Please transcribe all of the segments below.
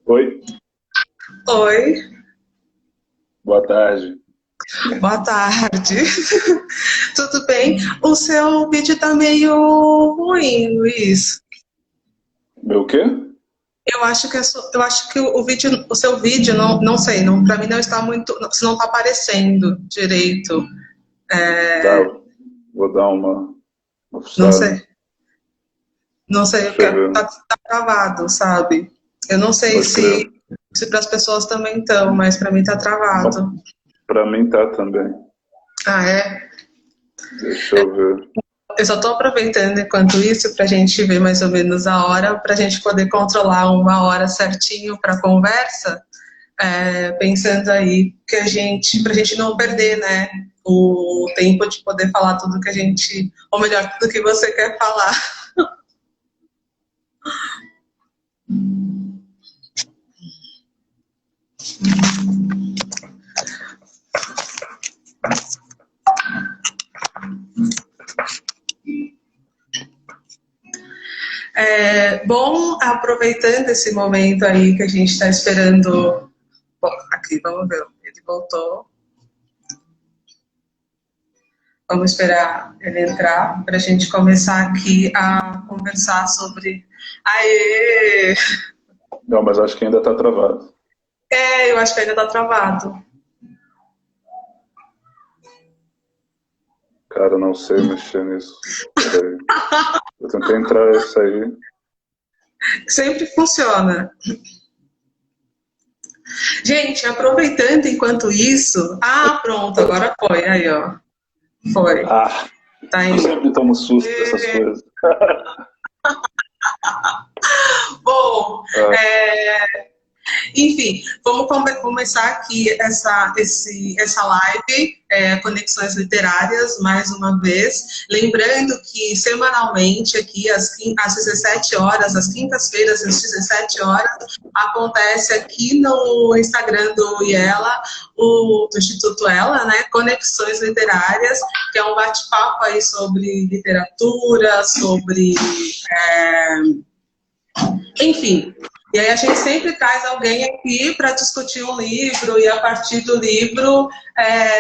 Oi, Oi, boa tarde. boa tarde. Tudo bem? O seu vídeo tá meio ruim, Luiz. Meu quê? Eu acho que o vídeo, o seu vídeo, não sei, não, para mim não está muito, não está aparecendo direito. Tá, É, vou dar uma não fuçada. sei, não sei o Deixa que eu é, ver. tá travado, sabe? Eu não sei Pode crer. se para as pessoas também estão, mas para mim tá Não, travado. pra mim tá também. Ah, é? Deixa eu ver. Eu só estou aproveitando enquanto isso para a gente ver mais ou menos a hora, para a gente poder controlar uma hora certinho para a conversa, pensando aí que para a gente não perder, né, o tempo de poder falar tudo que a gente, ou melhor, tudo que você quer falar. Bom, aproveitando esse momento aí que a gente está esperando. Bom, aqui, vamos ver, ele voltou. Vamos esperar ele entrar para a gente começar aqui a conversar sobre. Aê! Não, mas acho que ainda tá travado. Eu acho que ainda está travado. Cara, eu não sei mexer nisso. Peraí. Eu tentei entrar isso aí. Sempre funciona. Gente, aproveitando enquanto isso. Ah, pronto, agora foi. Aí, ó. Foi. Ah, Tá eu indo. sempre tomo susto dessas coisas. Bom, Ah, é, enfim, vamos começar aqui essa live, Conexões Literárias, mais uma vez. Lembrando que semanalmente, aqui às 17 horas, às quintas-feiras, às 17 horas, acontece aqui no Instagram do IELA, do Instituto ELA, né, Conexões Literárias, que é um bate-papo aí sobre literatura, sobre. É, enfim, e aí a gente sempre traz alguém aqui para discutir um livro e a partir do livro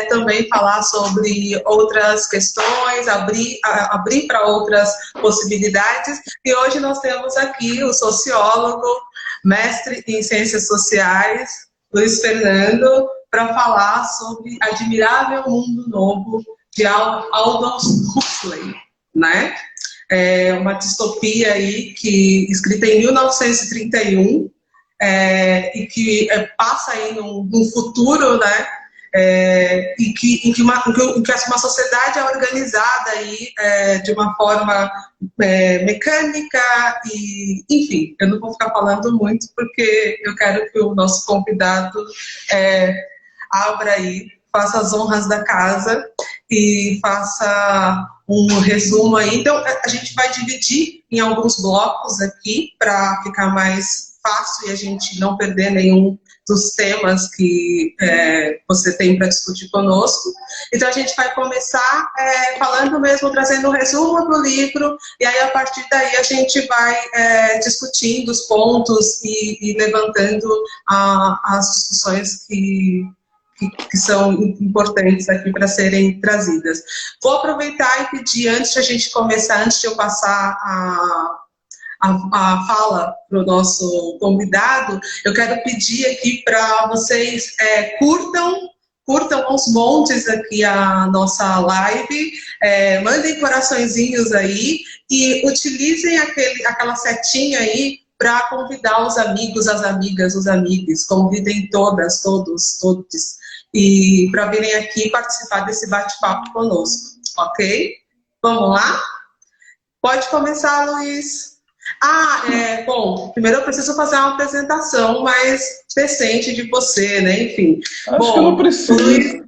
também falar sobre outras questões, abrir para outras possibilidades. E hoje nós temos aqui o sociólogo, mestre em ciências sociais, Luiz Fernando, para falar sobre Admirável Mundo Novo de Aldous Huxley, né? Uma distopia aí escrita em 1931 e que passa aí num futuro, né? Em que uma sociedade é organizada aí de uma forma mecânica e, enfim, eu não vou ficar falando muito porque eu quero que o nosso convidado abra aí, faça as honras da casa e faça um resumo aí. Então, a gente vai dividir em alguns blocos aqui para ficar mais fácil e a gente não perder nenhum dos temas que você tem para discutir conosco. Então, a gente vai começar falando mesmo, trazendo um resumo do livro, e aí, a partir daí, a gente vai discutindo os pontos e levantando as discussões que são importantes aqui para serem trazidas. Vou aproveitar e pedir, antes de a gente começar, antes de eu passar a fala para o nosso convidado, eu quero pedir aqui para vocês curtam aos montes aqui a nossa live, mandem coraçõezinhos aí e utilizem aquela setinha aí para convidar os amigos, as amigas, os amigos, convidem todas, todos, e para virem aqui participar desse bate-papo conosco, ok? Vamos lá? Pode começar, Luiz. Bom, primeiro eu preciso fazer uma apresentação mais decente de você, né? Enfim. acho que não Bom, o Luiz. precisa.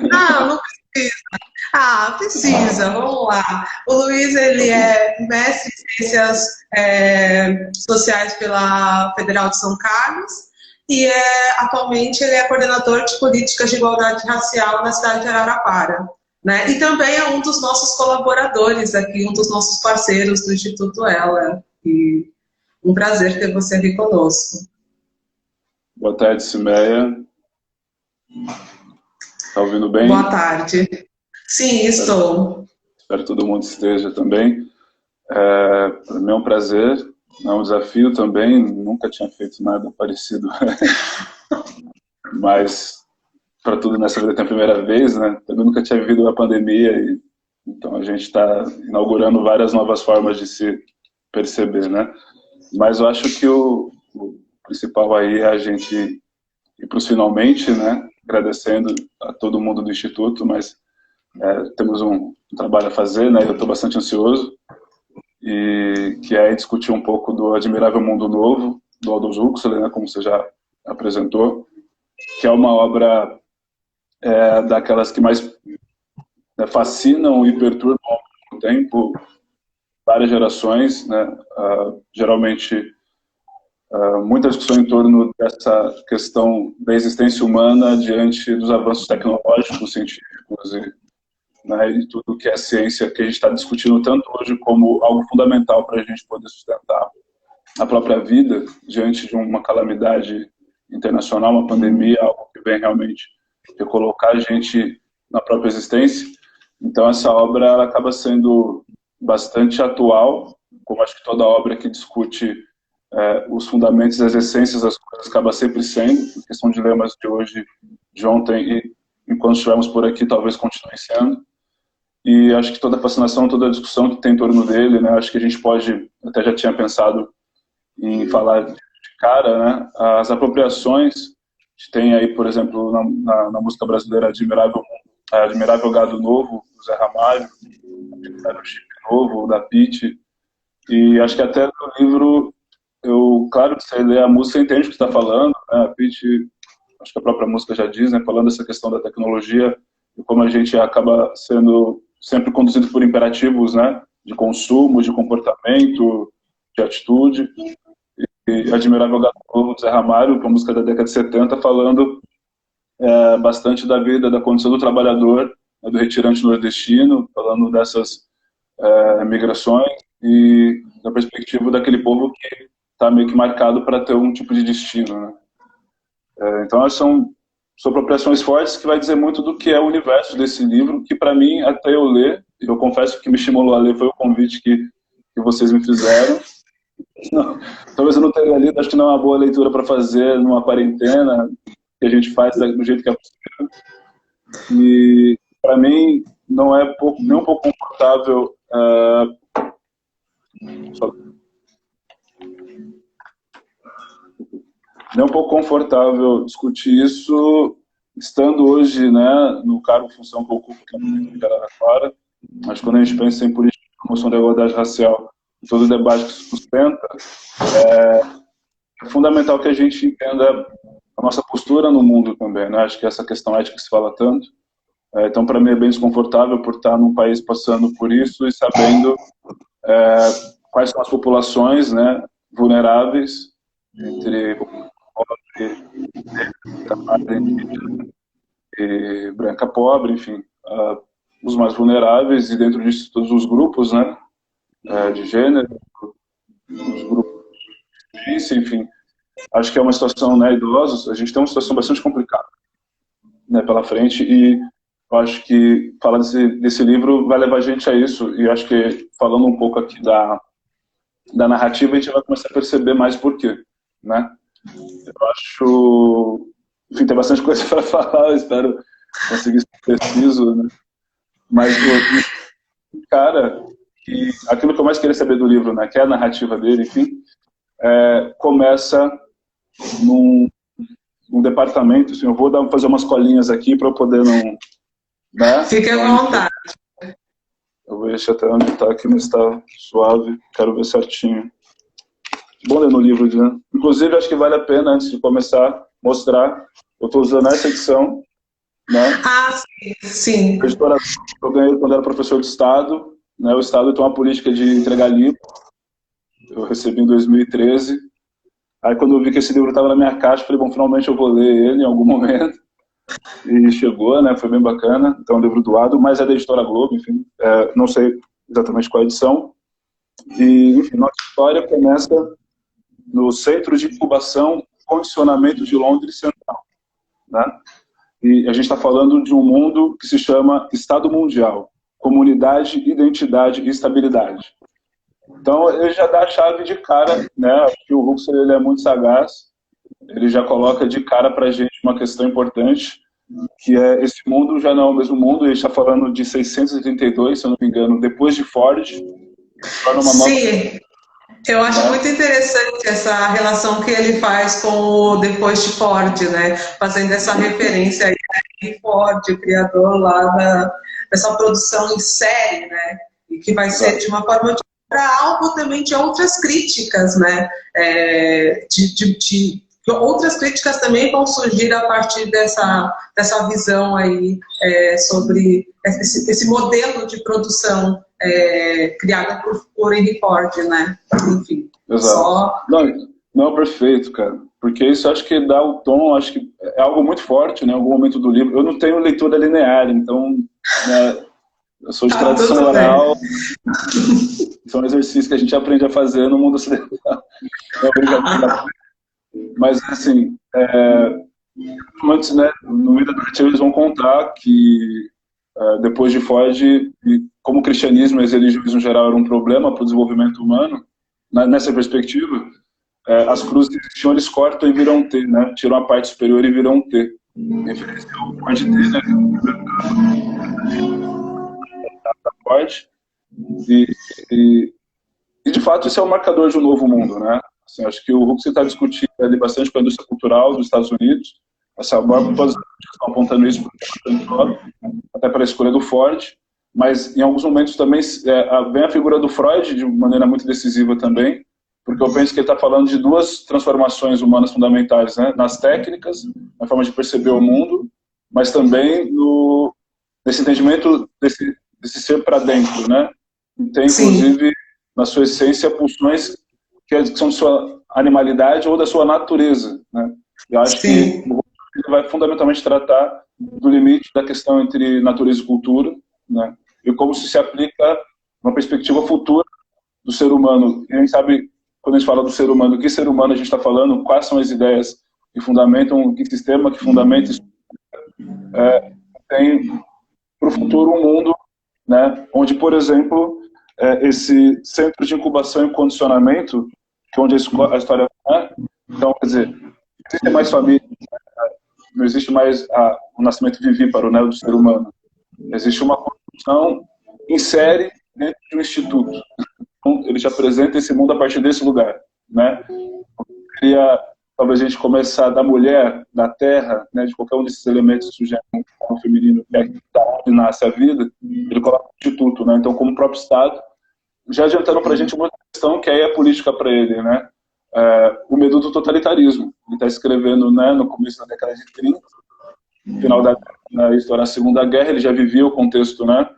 Não precisa. Precisa, vamos lá. O Luiz, ele é mestre em Ciências Sociais pela Federal de São Carlos e atualmente ele é coordenador de políticas de igualdade racial na cidade de Araraquara. Né? E também é um dos nossos colaboradores aqui, um dos nossos parceiros do Instituto ELA. E um prazer ter você aqui conosco. Boa tarde, Cimeia. Está ouvindo bem? Boa tarde. Sim, estou. Espero que todo mundo esteja também. Para mim é um prazer, é um desafio também, nunca tinha feito nada parecido. Mas para tudo nessa vida tem a primeira vez, né? Também nunca tinha vivido uma pandemia, então a gente está inaugurando várias novas formas de se perceber, né? Mas eu acho que o principal aí é a gente ir para os finalmente, né? Agradecendo a todo mundo do Instituto, mas temos um trabalho a fazer, né? Eu estou bastante ansioso, e que é discutir um pouco do Admirável Mundo Novo, do Aldous Huxley, né? Como você já apresentou, que é uma obra daquelas que mais fascinam e perturbam ao mesmo tempo várias gerações, né? Geralmente muita discussão em torno dessa questão da existência humana diante dos avanços tecnológicos, científicos e tudo que é ciência, que a gente está discutindo tanto hoje como algo fundamental para a gente poder sustentar a própria vida diante de uma calamidade internacional, uma pandemia, algo que vem realmente recolocar a gente na própria existência. Então essa obra ela acaba sendo bastante atual, como acho que toda obra que discute os fundamentos, as essências das coisas acaba sempre sendo, porque são dilemas de hoje, de ontem e enquanto estivermos por aqui talvez continue sendo. E acho que toda a fascinação, toda a discussão que tem em torno dele, né, acho que a gente pode, até já tinha pensado em falar de cara, né, as apropriações que tem aí, por exemplo, na música brasileira Admirável Gado Novo, do Zé Ramalho, Admirável Chip Novo, da Pitty, e acho que até no livro, claro que você lê a música, você entende o que está falando, né, a Pitty, acho que a própria música já diz, né, falando dessa questão da tecnologia, e como a gente acaba sendo sempre conduzido por imperativos, né, de consumo, de comportamento, de atitude. E Admirável Gado Novo, do Zé Ramalho, uma música da década de 70, falando bastante da vida, da condição do trabalhador, né, do retirante nordestino, falando dessas migrações e da perspectiva daquele povo que está meio que marcado para ter um tipo de destino, né? Então, são apropriações fortes que vai dizer muito do que é o universo desse livro, que para mim, até eu ler, eu confesso que me estimulou a ler foi o convite que vocês me fizeram. Não, talvez eu não tenha lido, acho que não é uma boa leitura para fazer numa quarentena, que a gente faz do jeito que é possível. E para mim não é nem um pouco confortável nem um pouco confortável discutir isso estando hoje, né, no cargo e função que eu ocupo, que é no de Araraquara. Mas quando a gente pensa em política de promoção da igualdade racial, todo o debate que se sustenta, é fundamental que a gente entenda a nossa postura no mundo também, né? Acho que essa questão ética que se fala tanto. Então, para mim, é bem desconfortável por estar num país passando por isso e sabendo quais são as populações, né, vulneráveis, entre e branca pobre, enfim, os mais vulneráveis, e dentro disso todos os grupos, né, de gênero, os grupos de ciência, enfim. Acho que é uma situação, né, idosos, a gente tem uma situação bastante complicada, né, pela frente, e eu acho que falar desse livro vai levar a gente a isso, e acho que falando um pouco aqui da narrativa, a gente vai começar a perceber mais por quê, né? Eu acho, enfim, tem bastante coisa para falar, espero conseguir ser preciso, né? Mas, cara, que aquilo que eu mais queria saber do livro, né, que é a narrativa dele, enfim, começa num departamento, assim, eu vou fazer umas colinhas aqui para eu poder não... Né? Fique à vontade. Eu vou deixar até onde está aqui, mas está suave, quero ver certinho. Bom ler no livro, né? Inclusive, acho que vale a pena, antes de começar, mostrar. Eu estou usando essa edição, né? Ah, sim. Eu ganhei quando era professor de Estado, né? O Estado tem uma política de entregar livro. Eu recebi em 2013. Aí, quando eu vi que esse livro estava na minha caixa, falei, bom, finalmente eu vou ler ele em algum momento. E chegou, né? Foi bem bacana. Então, é um livro doado, mas é da Editora Globo, enfim. Não sei exatamente qual é a edição. E, enfim, nossa história começa no Centro de Incubação condicionamento de Londres Central, né? E a gente está falando de um mundo que se chama Estado Mundial, comunidade, identidade e estabilidade. Então, ele já dá a chave de cara, né? Acho que o Huxley, ele é muito sagaz, ele já coloca de cara para a gente uma questão importante, que é esse mundo já não é o mesmo mundo, ele está falando de 632, se eu não me engano, depois de Ford. Sim, eu acho muito interessante essa relação que ele faz com o depois de Ford, né? Fazendo essa referência aí a Henry Ford, o criador lá dessa produção em série, né? E que vai ser de uma forma para algo também de outras críticas, né? Outras críticas também vão surgir a partir dessa visão aí sobre esse modelo de produção criada por Henry Ford, né? Enfim. Exato. Não, perfeito, cara. Porque isso acho que dá o tom, acho que é algo muito forte, né? Em algum momento do livro. Eu não tenho leitura linear, então, né, eu sou de tradição oral. São exercícios que a gente aprende a fazer no mundo ocidental. Mas, assim, antes, né, no meio da narrativa eles vão contar que depois de Ford, como o cristianismo e as religiões no geral eram um problema para o desenvolvimento humano, nessa perspectiva, as cruzes que existiam, eles cortam e viram T, né? Tiram a parte superior e viram T. Referência ao Ford T, né? Ford. E, de fato, isso é um marcador de um novo mundo, né? Assim, acho que o Huxley está discutindo ali bastante com a indústria cultural dos Estados Unidos. Essa todas as estão apontando isso até para a escolha do Ford, mas em alguns momentos também vem a figura do Freud de maneira muito decisiva também, porque eu penso que ele está falando de duas transformações humanas fundamentais, né? Nas técnicas, na forma de perceber o mundo, mas também nesse entendimento desse ser para dentro, né? Tem, inclusive, na sua essência, pulsões que são de sua animalidade ou da sua natureza, né? Eu acho que o ele vai fundamentalmente tratar do limite da questão entre natureza e cultura, né? E como isso se aplica uma perspectiva futura do ser humano. E a gente sabe, quando a gente fala do ser humano, que ser humano a gente está falando, quais são as ideias que fundamentam, que sistema que fundamenta isso. Tem para o futuro um mundo, né, onde, por exemplo, esse centro de incubação e condicionamento, que é onde a história é, então, quer dizer, existem mais famílias, não existe mais o nascimento vivíparo, né, do ser humano. Existe uma construção em série dentro de um instituto. Então, ele te apresenta esse mundo a partir desse lugar, né? Eu queria, talvez, a gente começar da mulher, da terra, né, de qualquer um desses elementos que sugerem o feminino, que é da onde nasce a vida, ele coloca o instituto, né? Então, como o próprio Estado, já adiantando para a gente uma questão que aí é política para ele, né? O medo do totalitarismo. Ele está escrevendo, né, no começo da década de 30, no final da história da Segunda Guerra, ele já vivia o contexto, né,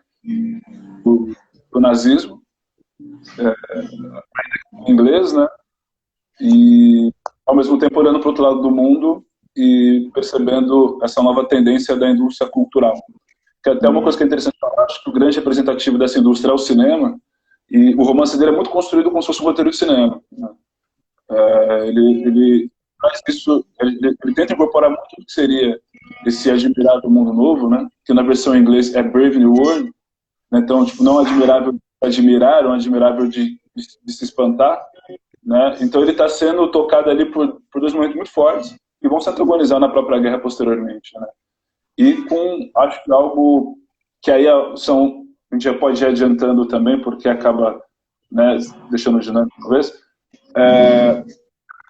do nazismo, em inglês, né, e ao mesmo tempo olhando para o outro lado do mundo e percebendo essa nova tendência da indústria cultural. Que até uma coisa que é interessante falar, acho que o grande representativo dessa indústria é o cinema, e o romance dele é muito construído como se fosse um roteiro de cinema, né? Ele faz isso, ele tenta incorporar muito do que seria esse admirável mundo novo, né? Que na versão em inglês é Brave New World, né? Então, tipo, não admirável de admirar, ou admirável de se espantar, né? Então ele está sendo tocado ali por dois momentos muito fortes que vão se antagonizar na própria guerra posteriormente, né? E com, acho que algo que aí a gente já pode ir adiantando também, porque acaba, né, deixando dinâmico talvez, a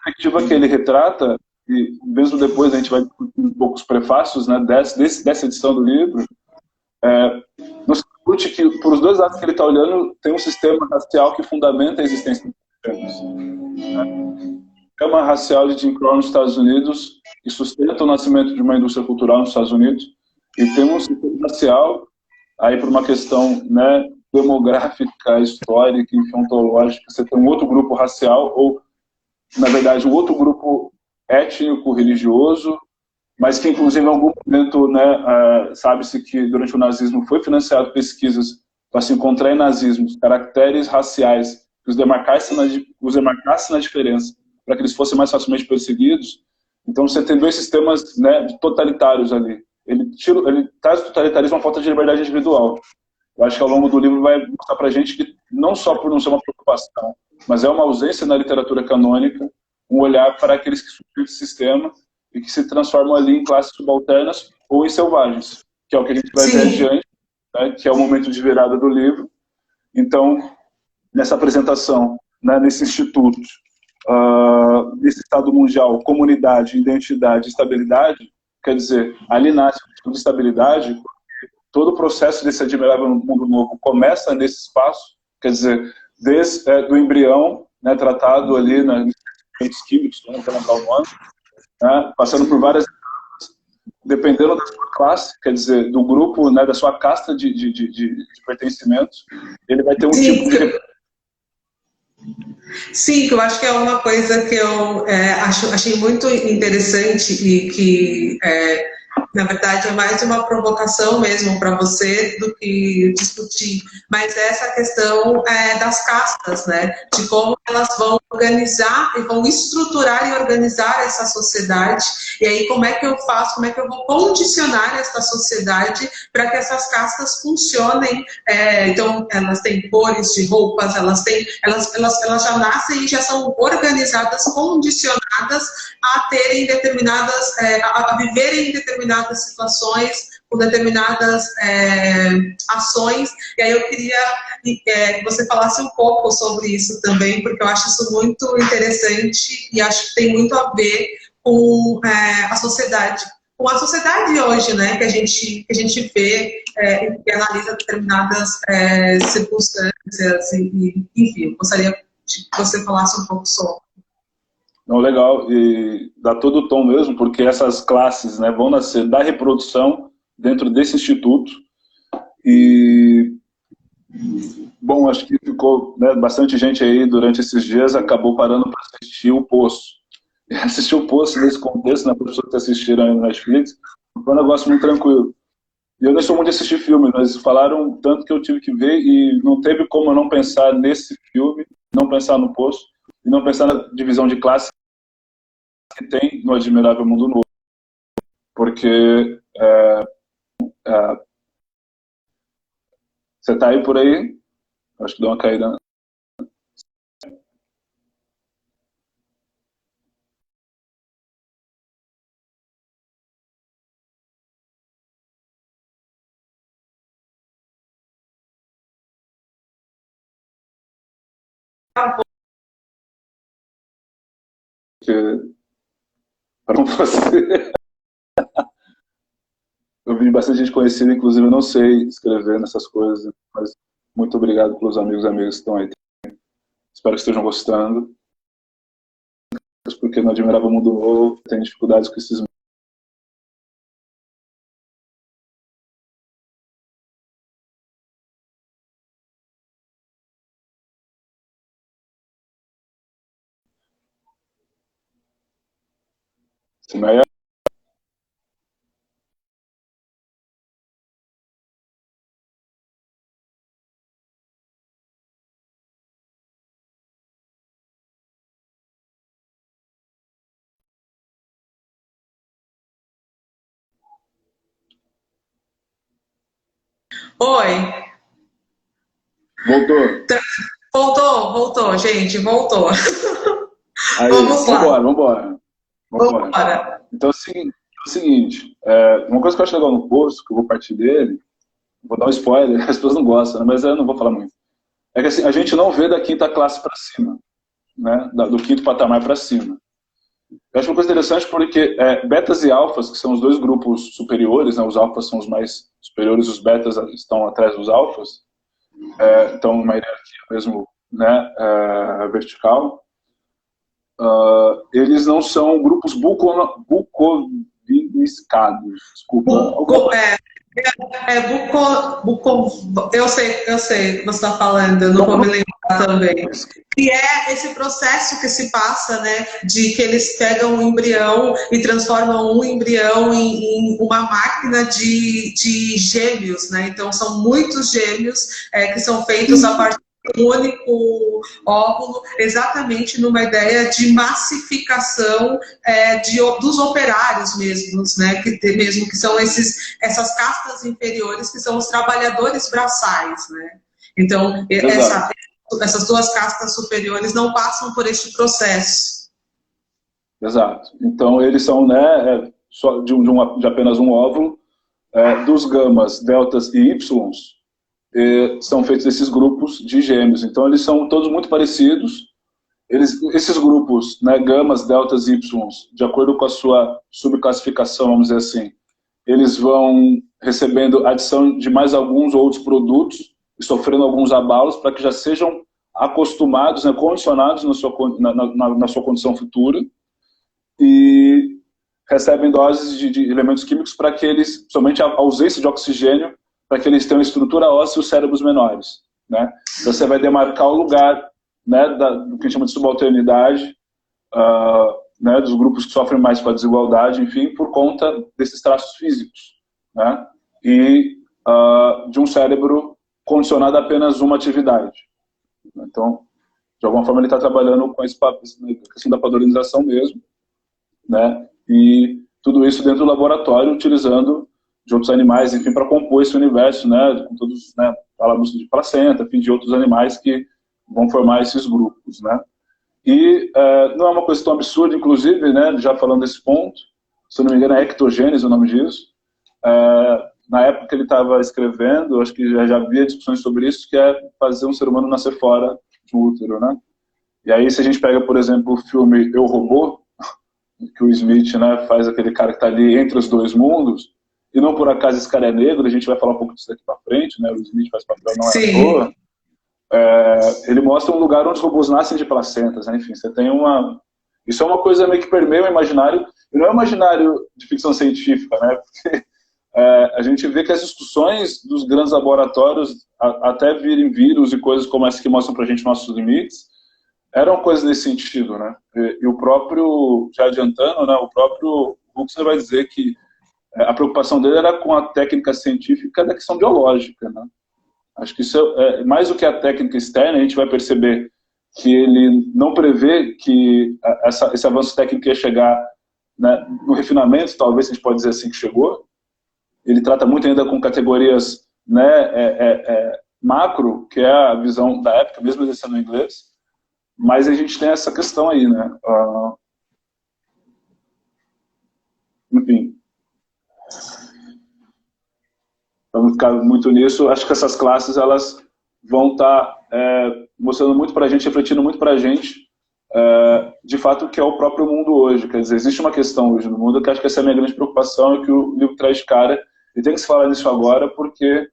perspectiva que ele retrata, e mesmo depois a gente vai discutir um pouco os prefácios, né, dessa edição do livro, nos discute que, por os dois lados que ele está olhando, tem um sistema racial que fundamenta a existência dos sistemas. O sistema racial de Jim Crow nos Estados Unidos, que sustenta o nascimento de uma indústria cultural nos Estados Unidos, e tem um sistema racial, aí por uma questão, né, demográfica, histórica, enfim, ontológica, você tem um outro grupo racial, ou, na verdade, um outro grupo étnico, religioso, mas que, inclusive, em algum momento, né, sabe-se que, durante o nazismo, foi financiado pesquisas para se encontrar em nazismos caracteres raciais que os demarcassem na diferença, para que eles fossem mais facilmente perseguidos. Então você tem dois sistemas, né, totalitários ali. Ele traz o totalitarismo uma falta de liberdade individual. Eu acho que ao longo do livro vai mostrar para a gente que, não só por não ser uma preocupação, mas é uma ausência na literatura canônica, um olhar para aqueles que sofrem esse sistema e que se transformam ali em classes subalternas ou em selvagens, que é o que a gente vai ver adiante, né, que é o momento de virada do livro. Então, nessa apresentação, né, nesse instituto, nesse Estado mundial, comunidade, identidade, estabilidade, quer dizer, ali nasce o Instituto de Estabilidade. Todo o processo desse admirável mundo novo começa nesse espaço, quer dizer, desde do embrião, né, tratado ali nos experimentos químicos, não quero lembrar o nome, né, passando por várias etapas, dependendo da sua classe, quer dizer, do grupo, né, da sua casta de pertencimentos, ele vai ter um tipo de... Sim, que eu acho que é uma coisa que eu achei muito interessante e que, na verdade, é mais uma provocação mesmo para você do que discutir, mas essa questão das castas, né? De como elas vão organizar e vão estruturar e organizar essa sociedade, e aí como é que eu faço, como é que eu vou condicionar essa sociedade para que essas castas funcionem. Então, elas têm cores de roupas, elas já nascem e já são organizadas, condicionadas a terem determinadas, a viverem em determinadas situações, com determinadas ações. E aí eu queria que você falasse um pouco sobre isso também, porque eu acho isso muito interessante e acho que tem muito a ver com a sociedade. Com a sociedade hoje, né, que a gente vê e analisa determinadas circunstâncias, enfim, eu gostaria que você falasse um pouco sobre. Não, legal, e dá todo o tom mesmo, porque essas classes, né, vão nascer da reprodução dentro desse instituto. E, bom, acho que ficou, né, bastante gente aí durante esses dias acabou parando para assistir O Poço. E assistir O Poço nesse contexto, né, para as pessoas que assistiram aí no Netflix, foi um negócio muito tranquilo. E eu não sou muito de assistir filme, mas falaram tanto que eu tive que ver e não teve como eu não pensar nesse filme, não pensar no Poço, e não pensar na divisão de classe que tem no Admirável Mundo Novo. Porque você está aí por aí? Acho que deu uma caída. Para você. Eu vi bastante gente conhecida, inclusive eu não sei escrever nessas coisas, mas muito obrigado pelos amigos e amigas que estão aí. Espero que estejam gostando. Porque no Admirável Mundo Novo tem dificuldades com esses. Se não é... Oi. Voltou, gente, voltou. Aí, Vamos lá. Vambora. Então, é o seguinte, uma coisa que eu acho legal no post, que eu vou partir dele, vou dar um spoiler, as pessoas não gostam, né, mas eu não vou falar muito. É que assim, a gente não vê da quinta classe para cima, né, do quinto patamar para cima. Eu acho uma coisa interessante porque betas e alfas, que são os dois grupos superiores, né, os alfas são os mais superiores, os betas estão atrás dos alfas, então uma hierarquia mesmo, né, vertical. Eles não são grupos bucoviniscados, desculpa. Eu sei, você está falando, eu não vou me lembrar também. E é esse processo que se passa, né, de que eles pegam um embrião e transformam um embrião em uma máquina de gêmeos, né? Então são muitos gêmeos que são feitos a partir um único óvulo, exatamente numa ideia de massificação dos operários mesmos, né? Que são essas castas inferiores, que são os trabalhadores braçais, né? Então, essas duas castas superiores não passam por este processo. Exato. Então, eles são, né, só de apenas um óvulo, dos gamas, deltas e ys, são feitos esses grupos de gêmeos. Então, eles são todos muito parecidos. Esses grupos, né, gamas, deltas e ys, de acordo com a sua subclassificação, vamos dizer assim, eles vão recebendo adição de mais alguns outros produtos e sofrendo alguns abalos para que já sejam acostumados, né, condicionados na sua condição futura, e recebem doses de elementos químicos para que eles, somente a ausência de oxigênio, para que eles tenham estrutura óssea e os cérebros menores, né? Então você vai demarcar o lugar, né, do que a gente chama de subalternidade, né, dos grupos que sofrem mais com a desigualdade, enfim, por conta desses traços físicos, né? E de um cérebro condicionado a apenas uma atividade. Então, de alguma forma ele está trabalhando com a questão da padronização mesmo, né? E tudo isso dentro do laboratório, utilizando de outros animais, enfim, para compor esse universo, né? Com todos, né? Falamos de placenta, enfim, de outros animais que vão formar esses grupos, né? E não é uma coisa tão absurda, inclusive, né? Já falando desse ponto, se eu não me engano é ectogênese o nome disso. Na época que ele estava escrevendo, acho que já havia discussões sobre isso, que é fazer um ser humano nascer fora de um útero, né? E aí, se a gente pega, por exemplo, o filme Eu, Robô, que o Smith, né, faz aquele cara que está ali entre os dois mundos, e não por acaso esse cara é negro, a gente vai falar um pouco disso daqui para frente, né, o Smith faz papel, não é à toa. Ele mostra um lugar onde os robôs nascem de placentas, né? Enfim, você tem uma... Isso é uma coisa meio que permeia o imaginário, e não é um imaginário de ficção científica, né, porque a gente vê que as discussões dos grandes laboratórios, até virem vírus e coisas como essa que mostram para a gente nossos limites, eram coisas nesse sentido, né? E o próprio, já adiantando, né, o próprio Huxley vai dizer que a preocupação dele era com a técnica científica da questão biológica, né? Acho que isso mais do que a técnica externa, a gente vai perceber que ele não prevê que esse avanço técnico ia chegar, né, no refinamento, talvez a gente pode dizer assim que chegou. Ele trata muito ainda com categorias, né, macro, que é a visão da época, mesmo exercendo em inglês. Mas a gente tem essa questão aí, né? Enfim. Vamos ficar muito nisso. Acho que essas classes, elas vão estar mostrando muito para a gente, refletindo muito para a gente, de fato, o que é o próprio mundo hoje. Quer dizer, existe uma questão hoje no mundo que acho que essa é a minha grande preocupação e que o livro traz de cara. E tem que se falar nisso agora, porque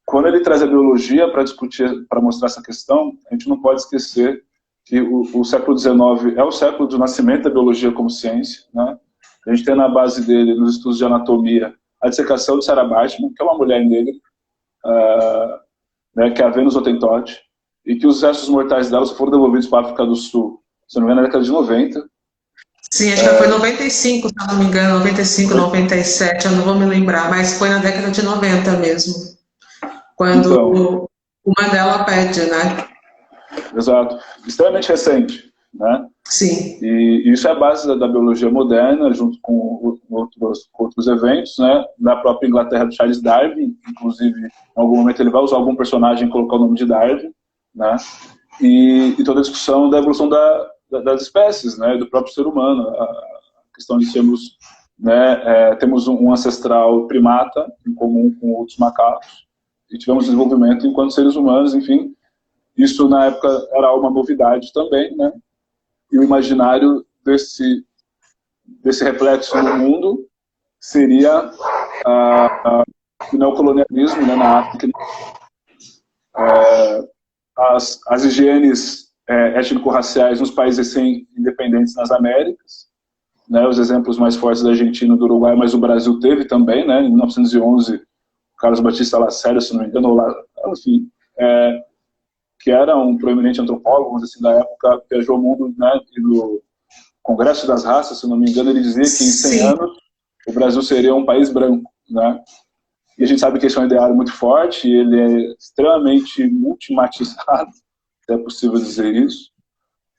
quando ele traz a biologia para discutir, para mostrar essa questão, a gente não pode esquecer que o século XIX é o século do nascimento da biologia como ciência, né? A gente tem na base dele, nos estudos de anatomia, a dissecação de Sarah Baartman, que é uma mulher negra, né, que é a Venus Hottentot, e que os restos mortais dela foram devolvidos para a África do Sul, se não me engano, na década de 90. Sim, acho que foi 95, se não me engano, 95, 97, eu não vou me lembrar, mas foi na década de 90 mesmo, quando então, o Mandela pede, né? Exato. Extremamente recente, né? Sim. E isso é a base da biologia moderna, junto com outros eventos, né? Da própria Inglaterra, do Charles Darwin, inclusive, em algum momento ele vai usar algum personagem e colocar o nome de Darwin, né? E toda a discussão da evolução das espécies, né? Do próprio ser humano, a questão de sermos, né? Temos um ancestral primata em comum com outros macacos, e tivemos desenvolvimento enquanto seres humanos, enfim. Isso, na época, era uma novidade também, né? E o imaginário desse reflexo no mundo seria o neocolonialismo, né, na África. As higienes étnico-raciais nos países recém-independentes nas Américas, né? Os exemplos mais fortes da Argentina e do Uruguai, mas o Brasil teve também, né? Em 1911, Carlos Batista Lacerda, se não me engano, enfim... que era um proeminente antropólogo, assim, da época, viajou o mundo, né, e no Congresso das Raças, se não me engano, ele dizia que em 100 anos o Brasil seria um país branco, né? E a gente sabe que esse é um ideário muito forte, ele é extremamente multimatizado, se é possível dizer isso,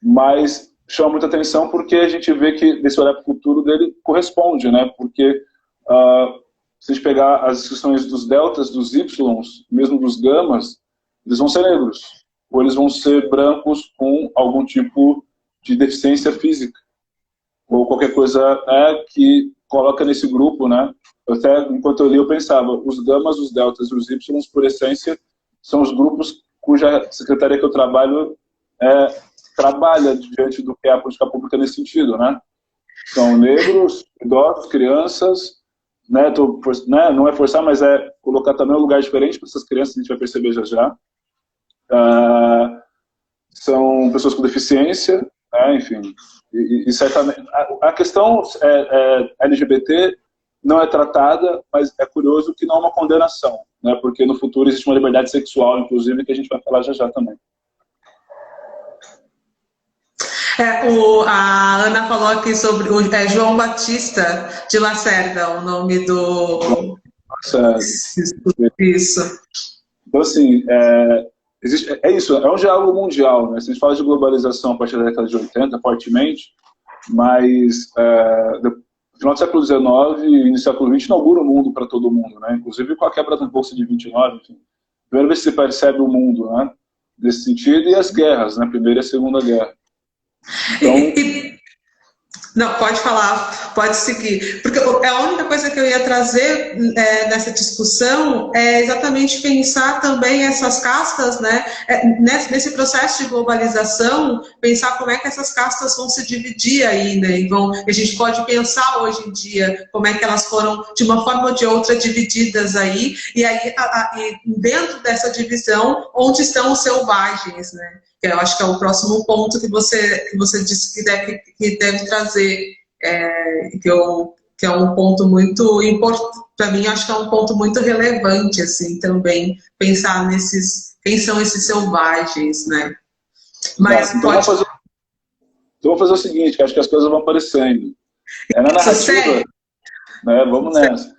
mas chama muita atenção porque a gente vê que esse olhar para o futuro dele corresponde, né? Porque se a gente pegar as descrições dos deltas, dos ys, mesmo dos gamas, eles vão ser negros, ou eles vão ser brancos com algum tipo de deficiência física, ou qualquer coisa, né, que coloca nesse grupo, né? Até enquanto eu li eu pensava, os gamas, os deltas e os ys, por essência, são os grupos cuja secretaria que eu trabalho trabalha diante do que é a política pública nesse sentido, né? São negros, idosos, crianças, né? Não é forçar, mas é colocar também um lugar diferente para essas crianças, a gente vai perceber já já. São pessoas com deficiência, enfim. E certamente a questão LGBT não é tratada, mas é curioso que não é uma condenação, né? Porque no futuro existe uma liberdade sexual, inclusive, que a gente vai falar já já também. A Ana falou aqui sobre João Batista de Lacerda, o nome do... Isso. Então, assim, isso, é um diálogo mundial, né? Se a gente fala de globalização a partir da década de 80, fortemente, mas no final do século XIX e no século XX inaugura o mundo para todo mundo, né? Inclusive com a quebra da Bolsa de 29, enfim. Primeira vez que se percebe o mundo, né? Nesse sentido, e as guerras, né? Primeira e a Segunda Guerra. Então... Não, pode falar, pode seguir. Porque a única coisa que eu ia trazer nessa discussão é exatamente pensar também essas castas, né? Nesse processo de globalização, pensar como é que essas castas vão se dividir ainda. E a gente pode pensar hoje em dia como é que elas foram, de uma forma ou de outra, divididas aí. E aí, dentro dessa divisão, onde estão os selvagens, né? Que eu acho que é o próximo ponto que você disse que deve trazer, que é um ponto muito importante, para mim, acho que é um ponto muito relevante, assim, também, pensar quem são esses selvagens, né? Mas então vamos fazer o seguinte, que acho que as coisas vão aparecendo. Na narrativa, né, vamos nessa.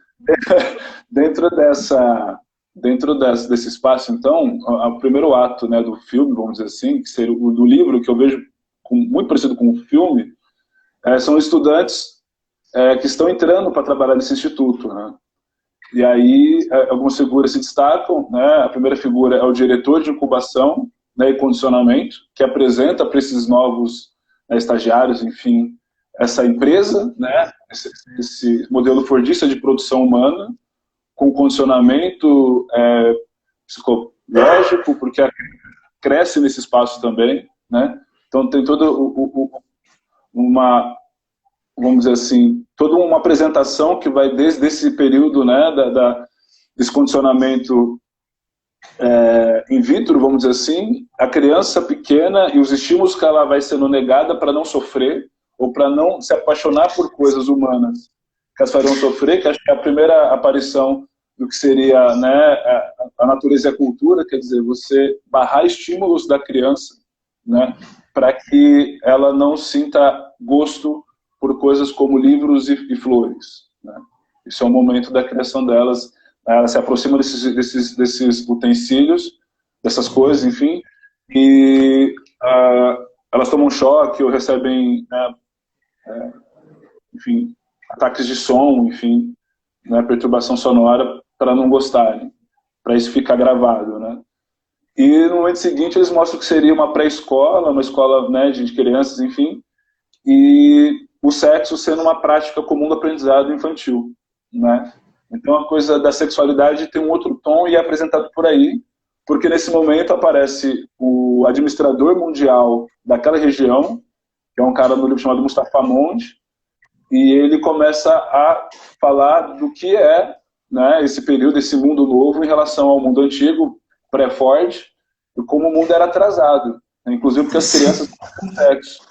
Dentro desse espaço, então, o primeiro ato, né, do filme, vamos dizer assim, que seria o do livro, que eu vejo muito parecido com o filme, são estudantes que estão entrando para trabalhar nesse instituto, né? E aí algumas figuras se destacam, né? A primeira figura é o diretor de incubação, né, e condicionamento, que apresenta para esses novos estagiários, enfim, essa empresa, né, esse modelo fordista de produção humana, com condicionamento psicológico, porque cresce nesse espaço também, né? Então tem toda vamos dizer assim, toda uma apresentação que vai desde esse período, né, desse condicionamento in vitro, vamos dizer assim, a criança pequena e os estímulos que ela vai sendo negada para não sofrer ou para não se apaixonar por coisas humanas que as fariam sofrer, que acho que é a primeira aparição do que seria, né, a natureza e a cultura, quer dizer, você barrar estímulos da criança, né, para que ela não sinta gosto por coisas como livros e flores, né. Isso é um momento da criação delas, né, ela se aproxima desses utensílios, dessas coisas, enfim, e elas tomam choque ou recebem, né, enfim, ataques de som, enfim, né, perturbação sonora para não gostarem, para isso ficar gravado, né. E no momento seguinte eles mostram que seria uma pré-escola, uma escola, né, de crianças, enfim, e o sexo sendo uma prática comum do aprendizado infantil, né. Então a coisa da sexualidade tem um outro tom e é apresentado por aí, porque nesse momento aparece o administrador mundial daquela região, que é um cara no livro chamado Mustafa Mond, e ele começa a falar do que é, né, esse período, esse mundo novo em relação ao mundo antigo, pré-Ford, e como o mundo era atrasado, né, inclusive porque as crianças têm sexo,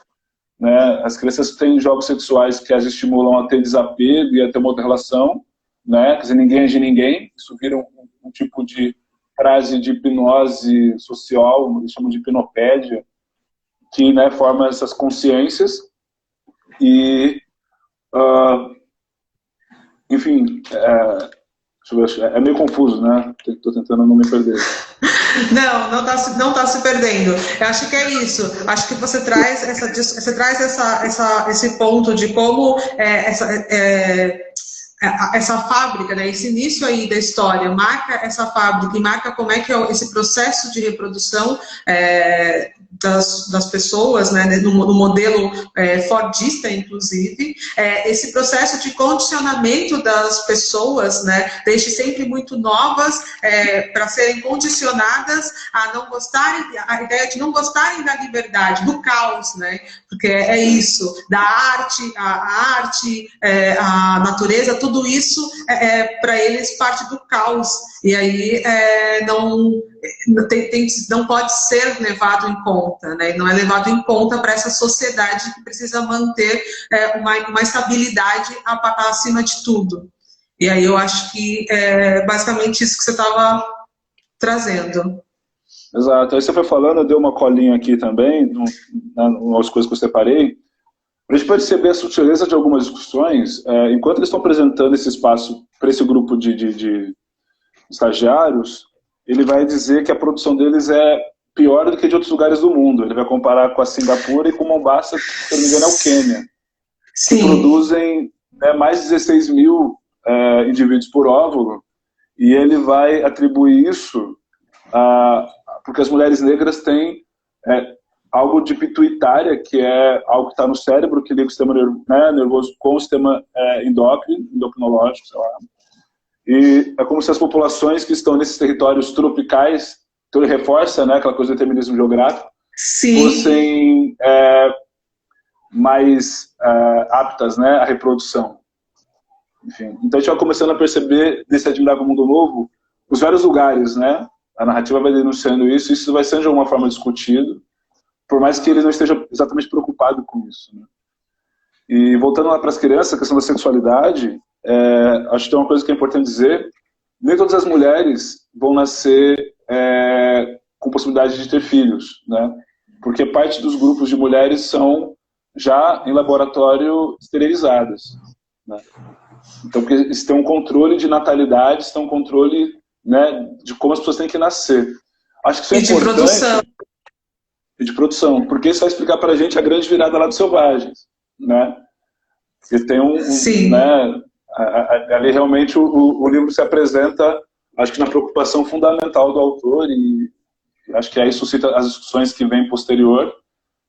né, as crianças têm jogos sexuais que as estimulam a ter desapego e a ter uma outra relação, né, quer dizer, ninguém é de ninguém, isso vira um tipo de frase de hipnose social, eles chamam de hipnopédia, que, né, forma essas consciências e enfim, deixa eu ver, é meio confuso, né? Estou tentando não me perder. Não tá se perdendo. Eu acho que é isso. Acho que você traz esse ponto de como essa fábrica, né, esse início aí da história marca essa fábrica e marca como é que é esse processo de reprodução das pessoas, né, no modelo fordista, inclusive, esse processo de condicionamento das pessoas, né, desde sempre muito novas, para serem condicionadas a não gostarem, a ideia de não gostarem da liberdade, do caos, né, porque é isso, da arte, a natureza, tudo isso para eles parte do caos, e aí não pode ser levado em conta, né? Não é levado em conta para essa sociedade que precisa manter uma estabilidade acima de tudo. E aí eu acho que é basicamente isso que você estava trazendo. Exato. Aí você foi falando, eu dei uma colinha aqui também, nas coisas que eu separei, para a gente perceber a sutileza de algumas discussões, enquanto eles estão apresentando esse espaço para esse grupo de estagiários, ele vai dizer que a produção deles é pior do que de outros lugares do mundo. Ele vai comparar com a Singapura e com Mombasa, que, se não me engano, é o Quênia. Sim. Que produzem mais de 16 mil indivíduos por óvulo, e ele vai atribuir isso porque as mulheres negras têm algo de pituitária, que é algo que está no cérebro, que liga o sistema nervoso com o sistema endocrinológico, sei lá. E é como se as populações que estão nesses territórios tropicais, então ele reforça, né, aquela coisa do determinismo geográfico, sim, fossem mais aptas, né, à reprodução. Enfim, então a gente vai começando a perceber, nesse Admirável Mundo Novo, os vários lugares, né? A narrativa vai denunciando isso vai sendo de alguma forma discutido, por mais que ele não esteja exatamente preocupado com isso, né? E voltando lá para as crianças, a questão da sexualidade, acho que tem uma coisa que é importante dizer: nem todas as mulheres vão nascer com possibilidade de ter filhos, né? Porque parte dos grupos de mulheres são já em laboratório esterilizadas, né? Então, porque eles têm um controle de natalidade, eles têm um controle, né, de como as pessoas têm que nascer. Acho que isso é importante. Produção. E de produção, porque isso vai explicar para a gente a grande virada lá dos Selvagens, né? Porque tem né, ali realmente o livro se apresenta, acho que na preocupação fundamental do autor, e acho que aí suscita as discussões que vêm posterior,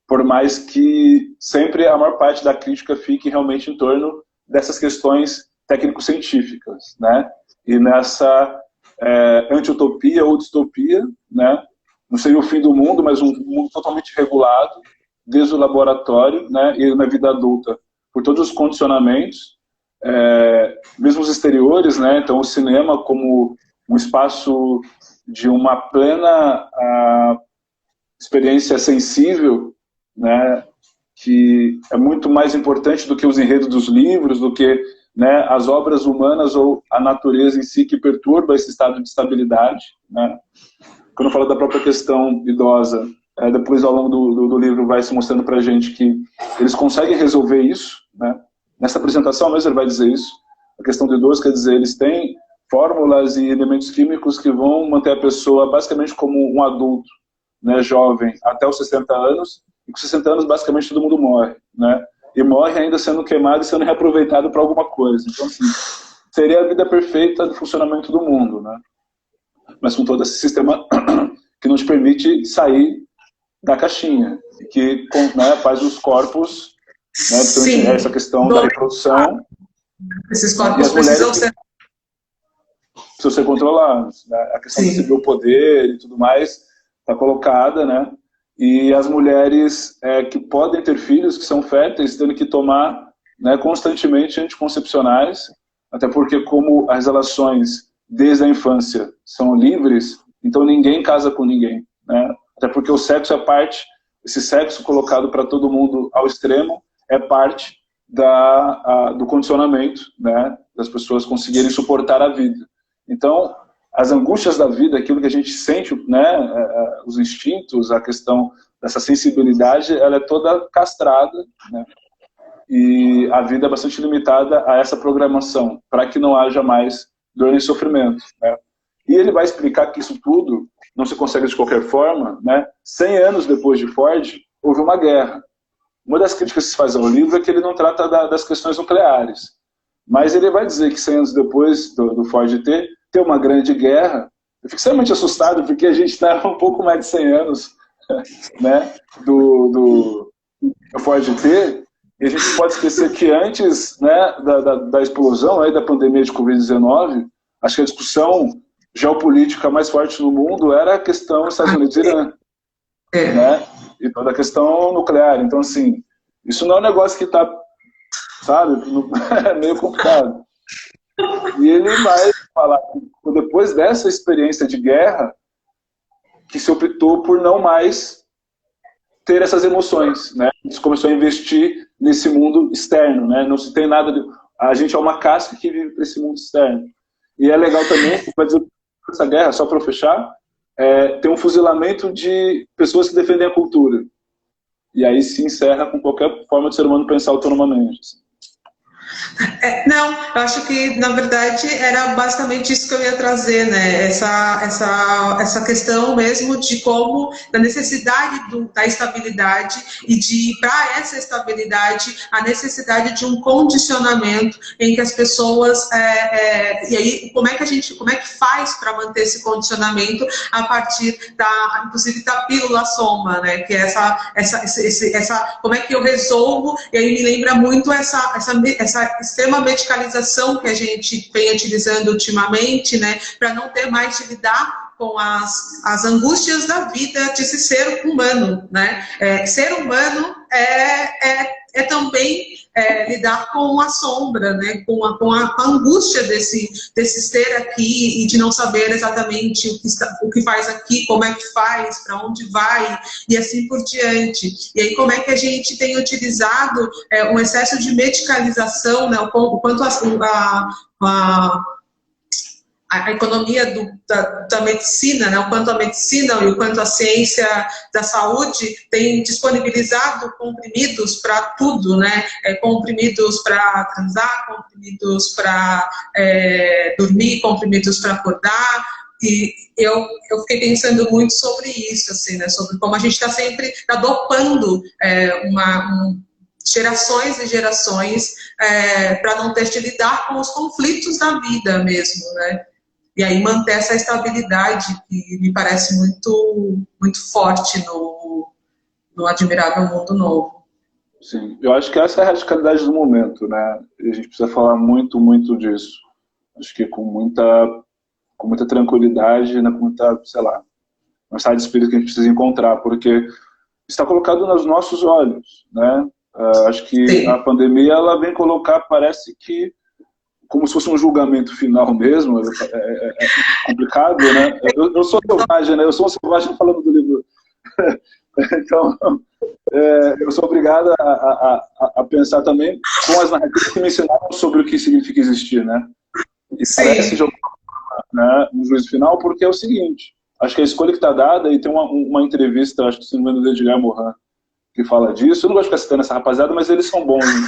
por mais que sempre a maior parte da crítica fique realmente em torno dessas questões técnico-científicas, né? E nessa anti-utopia ou distopia, né? Não seria o fim do mundo, mas um mundo totalmente regulado, desde o laboratório, né, e na vida adulta, por todos os condicionamentos, mesmo os exteriores, né? Então o cinema como um espaço de uma plena experiência sensível, né, que é muito mais importante do que os enredos dos livros, do que, né, as obras humanas ou a natureza em si, que perturba esse estado de estabilidade, né? Quando eu falo da própria questão idosa, depois ao longo do livro vai se mostrando para a gente que eles conseguem resolver isso, né? Nessa apresentação mesmo ele vai dizer isso. A questão do idoso, quer dizer, eles têm fórmulas e elementos químicos que vão manter a pessoa basicamente como um adulto, né, jovem, até os 60 anos, e com 60 anos basicamente todo mundo morre, né? E morre ainda sendo queimado e sendo reaproveitado para alguma coisa. Então, assim, seria a vida perfeita do funcionamento do mundo, né? Mas com todo esse sistema que não te permite sair da caixinha, e que, né, faz os corpos, né, então, essa questão da reprodução. Esses corpos precisam ser controlados, né? A questão de receber o poder e tudo mais está colocada, né? E as mulheres que podem ter filhos, que são férteis, tendo que tomar, né, constantemente anticoncepcionais, até porque como as relações desde a infância são livres, então ninguém casa com ninguém, né? Até porque o sexo é parte, esse sexo colocado para todo mundo ao extremo é parte do condicionamento, né, das pessoas conseguirem suportar a vida. Então, as angústias da vida, aquilo que a gente sente, né, os instintos, a questão dessa sensibilidade, ela é toda castrada, né? E a vida é bastante limitada a essa programação, para que não haja mais dor e sofrimento, né? E ele vai explicar que isso tudo não se consegue de qualquer forma, né? 100 anos depois de Ford, houve uma guerra. Uma das críticas que se faz ao livro é que ele não trata das questões nucleares. Mas ele vai dizer que 100 anos depois do Ford ter uma grande guerra. Eu fico extremamente assustado, porque a gente está um pouco mais de 100 anos, né, do Ford ter, e a gente pode esquecer que antes, né, da explosão aí, da pandemia de Covid-19, acho que a discussão geopolítica mais forte no mundo era a questão Estados Unidos e Irã, né, e toda a questão nuclear. Então, assim, isso não é um negócio que está, sabe, é meio complicado. E ele vai falar que depois dessa experiência de guerra, que se optou por não mais ter essas emoções, né? Se começou a investir nesse mundo externo, né? Não se tem nada de... A gente é uma casca que vive para esse mundo externo. E é legal também, para dizer essa guerra, só para fechar, tem um fuzilamento de pessoas que defendem a cultura. E aí se encerra com qualquer forma de ser humano pensar autonomamente. Assim. Não, eu acho que, na verdade, era basicamente isso que eu ia trazer, né? Essa questão mesmo de como, da necessidade da estabilidade e para essa estabilidade, a necessidade de um condicionamento em que as pessoas, e aí, como é que faz para manter esse condicionamento a partir inclusive, da pílula soma, né? Que é como é que eu resolvo, e aí me lembra muito essa extrema medicalização que a gente vem utilizando ultimamente, né, para não ter mais de lidar com as angústias da vida de se ser humano, né? Ser humano é também lidar com a sombra, né? Com a angústia desse ser aqui e de não saber exatamente o que faz aqui, como é que faz, para onde vai e assim por diante. E aí como é que a gente tem utilizado um excesso de medicalização, né? O quanto a economia da medicina, né? O quanto a medicina e o quanto a ciência da saúde tem disponibilizado comprimidos para tudo, né? Comprimidos para transar, comprimidos para dormir, comprimidos para acordar. E eu fiquei pensando muito sobre isso, assim, né? Sobre como a gente está sempre dopando gerações e gerações para não ter de lidar com os conflitos da vida mesmo, né? E aí manter essa estabilidade que me parece muito, muito forte no Admirável Mundo Novo. Sim, eu acho que essa é a radicalidade do momento, né? E a gente precisa falar muito, muito disso. Acho que com muita tranquilidade, né? Com muita, sei lá, um estado de espírito que a gente precisa encontrar, porque está colocado nos nossos olhos, né? Acho que Sim. A pandemia, ela vem colocar, parece que, como se fosse um julgamento final mesmo, é complicado, né? Eu sou selvagem, né? Eu sou um selvagem falando do livro. Então, eu sou obrigado a pensar também com as narrativas que me ensinaram sobre o que significa existir, né? E parece jogar, né, no juízo final, porque é o seguinte, acho que a escolha que está dada, e tem uma entrevista, acho que se não me engano, do Edgar Morin, que fala disso. Eu não gosto de ficar citando essa rapaziada, mas eles são bons, né?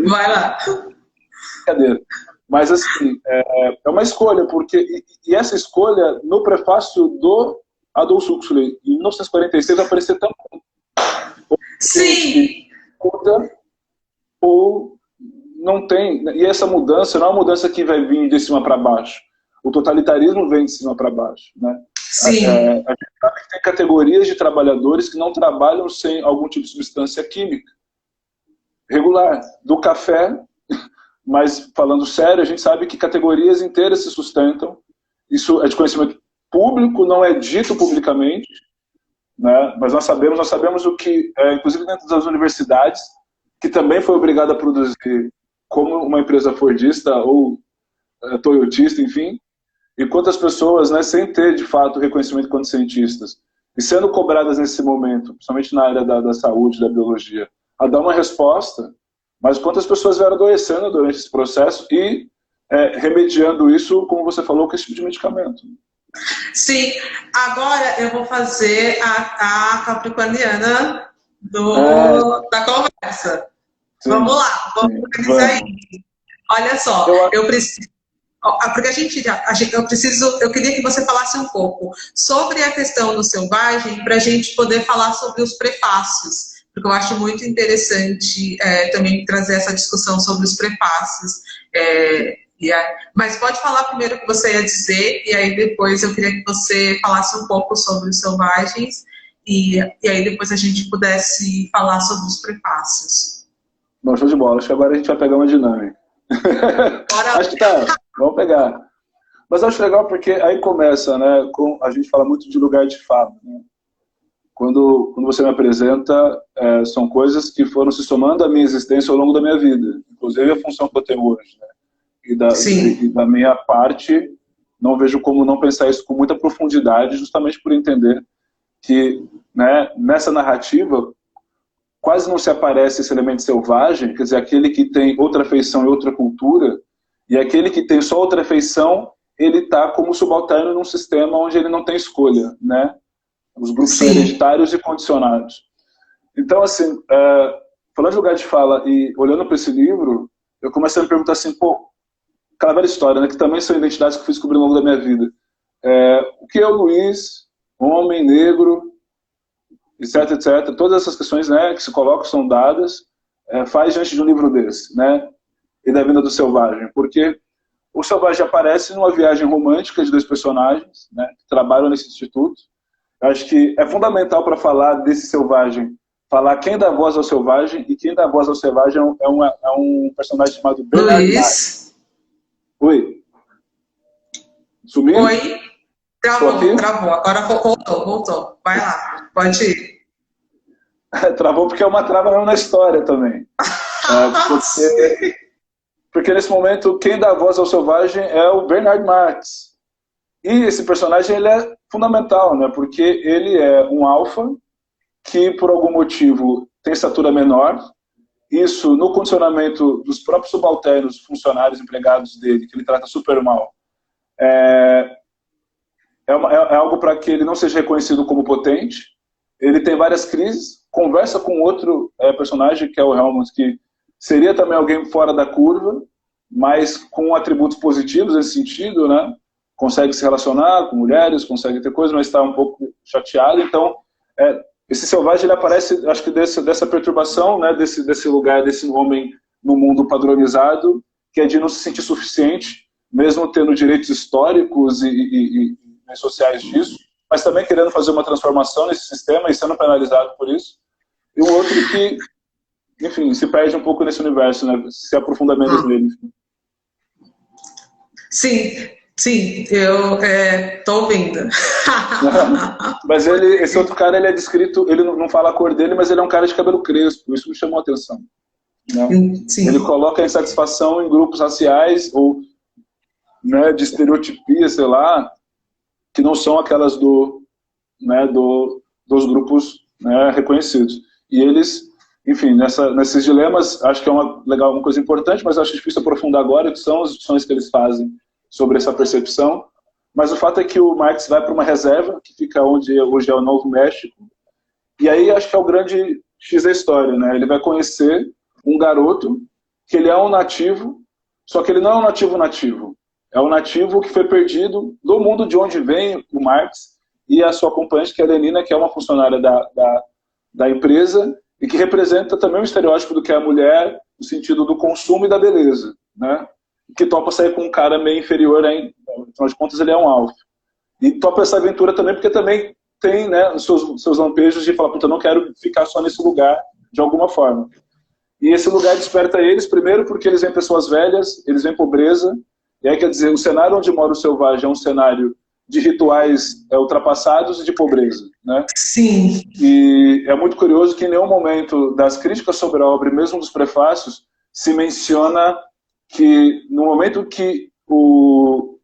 Vai lá. Brincadeira. Mas, assim, é uma escolha, porque... E essa escolha, no prefácio do Aldous Huxley, em 1946, vai aparecer também. Sim! Ou não tem... E essa mudança não é uma mudança que vai vir de cima para baixo. O totalitarismo vem de cima para baixo, né? Sim. A gente sabe que tem categorias de trabalhadores que não trabalham sem algum tipo de substância química regular, do café, mas falando sério, a gente sabe que categorias inteiras se sustentam, isso é de conhecimento público, não é dito publicamente, né? Mas nós sabemos o que, inclusive dentro das universidades, que também foi obrigada a produzir como uma empresa fordista ou toyotista, enfim, e quantas pessoas, né, sem ter de fato reconhecimento quanto cientistas, e sendo cobradas nesse momento, principalmente na área da saúde, da biologia, a dar uma resposta, mas quantas pessoas vieram adoecendo durante esse processo e remediando isso, como você falou, com esse tipo de medicamento. Sim, agora eu vou fazer a capricorniana da conversa. Sim, vamos lá, vamos organizar isso. Olha só, eu preciso... Porque eu queria que você falasse um pouco sobre a questão do selvagem, para a gente poder falar sobre os prefácios, porque eu acho muito interessante também trazer essa discussão sobre os prefácios. Mas pode falar primeiro o que você ia dizer, e aí depois eu queria que você falasse um pouco sobre os selvagens, e aí depois a gente pudesse falar sobre os prefácios. Bom, show de bola. Acho que agora a gente vai pegar uma dinâmica. Acho que tá, vamos pegar. Mas acho legal porque aí começa, né? A gente fala muito de lugar de fala, né? Quando você me apresenta, são coisas que foram se somando à minha existência ao longo da minha vida. Inclusive a função que eu tenho hoje, né? E da minha parte, não vejo como não pensar isso com muita profundidade, justamente por entender que, né, nessa narrativa quase não se aparece esse elemento selvagem, quer dizer, aquele que tem outra feição e outra cultura, e aquele que tem só outra feição, ele está como subalterno num sistema onde ele não tem escolha, né? Os grupos são hereditários e condicionados. Então, assim, falando de lugar de fala e olhando para esse livro, eu comecei a me perguntar assim, pô, aquela velha história, né, que também são identidades que eu fui descobrindo ao longo da minha vida. O que é o Luiz, homem, negro, etc, etc, todas essas questões, né, que se colocam, são dadas, faz diante de um livro desse, né, e da vinda do selvagem, porque o selvagem aparece numa viagem romântica de dois personagens, né, que trabalham nesse instituto. Eu acho que é fundamental para falar desse selvagem, falar quem dá voz ao selvagem, e quem dá voz ao selvagem é um personagem chamado Bernard Marx. Oi? Sumiu? Oi? Travou. Agora voltou. Vai lá, pode ir. Travou porque é uma trava mesmo na história também. Porque nesse momento, quem dá voz ao selvagem é o Bernard Marx. E esse personagem ele é fundamental, né? Porque ele é um alfa que, por algum motivo, tem estatura menor. Isso, no condicionamento dos próprios subalternos, funcionários, empregados dele, que ele trata super mal, é algo para que ele não seja reconhecido como potente. Ele tem várias crises, conversa com outro personagem, que é o Helmut, que seria também alguém fora da curva, mas com atributos positivos nesse sentido, né? Consegue se relacionar com mulheres, consegue ter coisas, mas está um pouco chateado. Então, esse selvagem ele aparece, acho que dessa perturbação, né? desse lugar, desse homem no mundo padronizado, que é de não se sentir suficiente, mesmo tendo direitos históricos e sociais disso, mas também querendo fazer uma transformação nesse sistema e sendo penalizado por isso. E o outro que, enfim, se perde um pouco nesse universo, né? Se aprofunda menos nele. Sim, eu tô ouvindo. Mas esse outro cara, ele é descrito, ele não fala a cor dele, mas ele é um cara de cabelo crespo, isso me chamou a atenção. Né? Ele coloca a insatisfação em grupos raciais ou, né, de estereotipia, sei lá, que não são aquelas dos grupos, né, reconhecidos. E eles, enfim, nesses dilemas, acho que é uma coisa importante, mas acho difícil aprofundar agora, que são as discussões que eles fazem sobre essa percepção. Mas o fato é que o Marx vai para uma reserva, que fica onde hoje é o Novo México, e aí acho que é o grande X da história, né? Ele vai conhecer um garoto que ele é um nativo, só que ele não é um nativo. É um nativo que foi perdido do mundo de onde vem o Marx e a sua acompanhante, que é a Lenina, que é uma funcionária da empresa e que representa também o estereótipo do que é a mulher no sentido do consumo e da beleza, né? Que topa sair com um cara meio inferior, afinal de contas ele é um alfa. E topa essa aventura também porque também tem, né, os seus lampejos de falar, puta, eu não quero ficar só nesse lugar de alguma forma. E esse lugar desperta eles, primeiro porque eles veem pessoas velhas, eles veem pobreza. E aí, quer dizer, o cenário onde mora o selvagem é um cenário de rituais ultrapassados e de pobreza, né? Sim. E é muito curioso que em nenhum momento das críticas sobre a obra, e mesmo dos prefácios, se menciona que no momento que o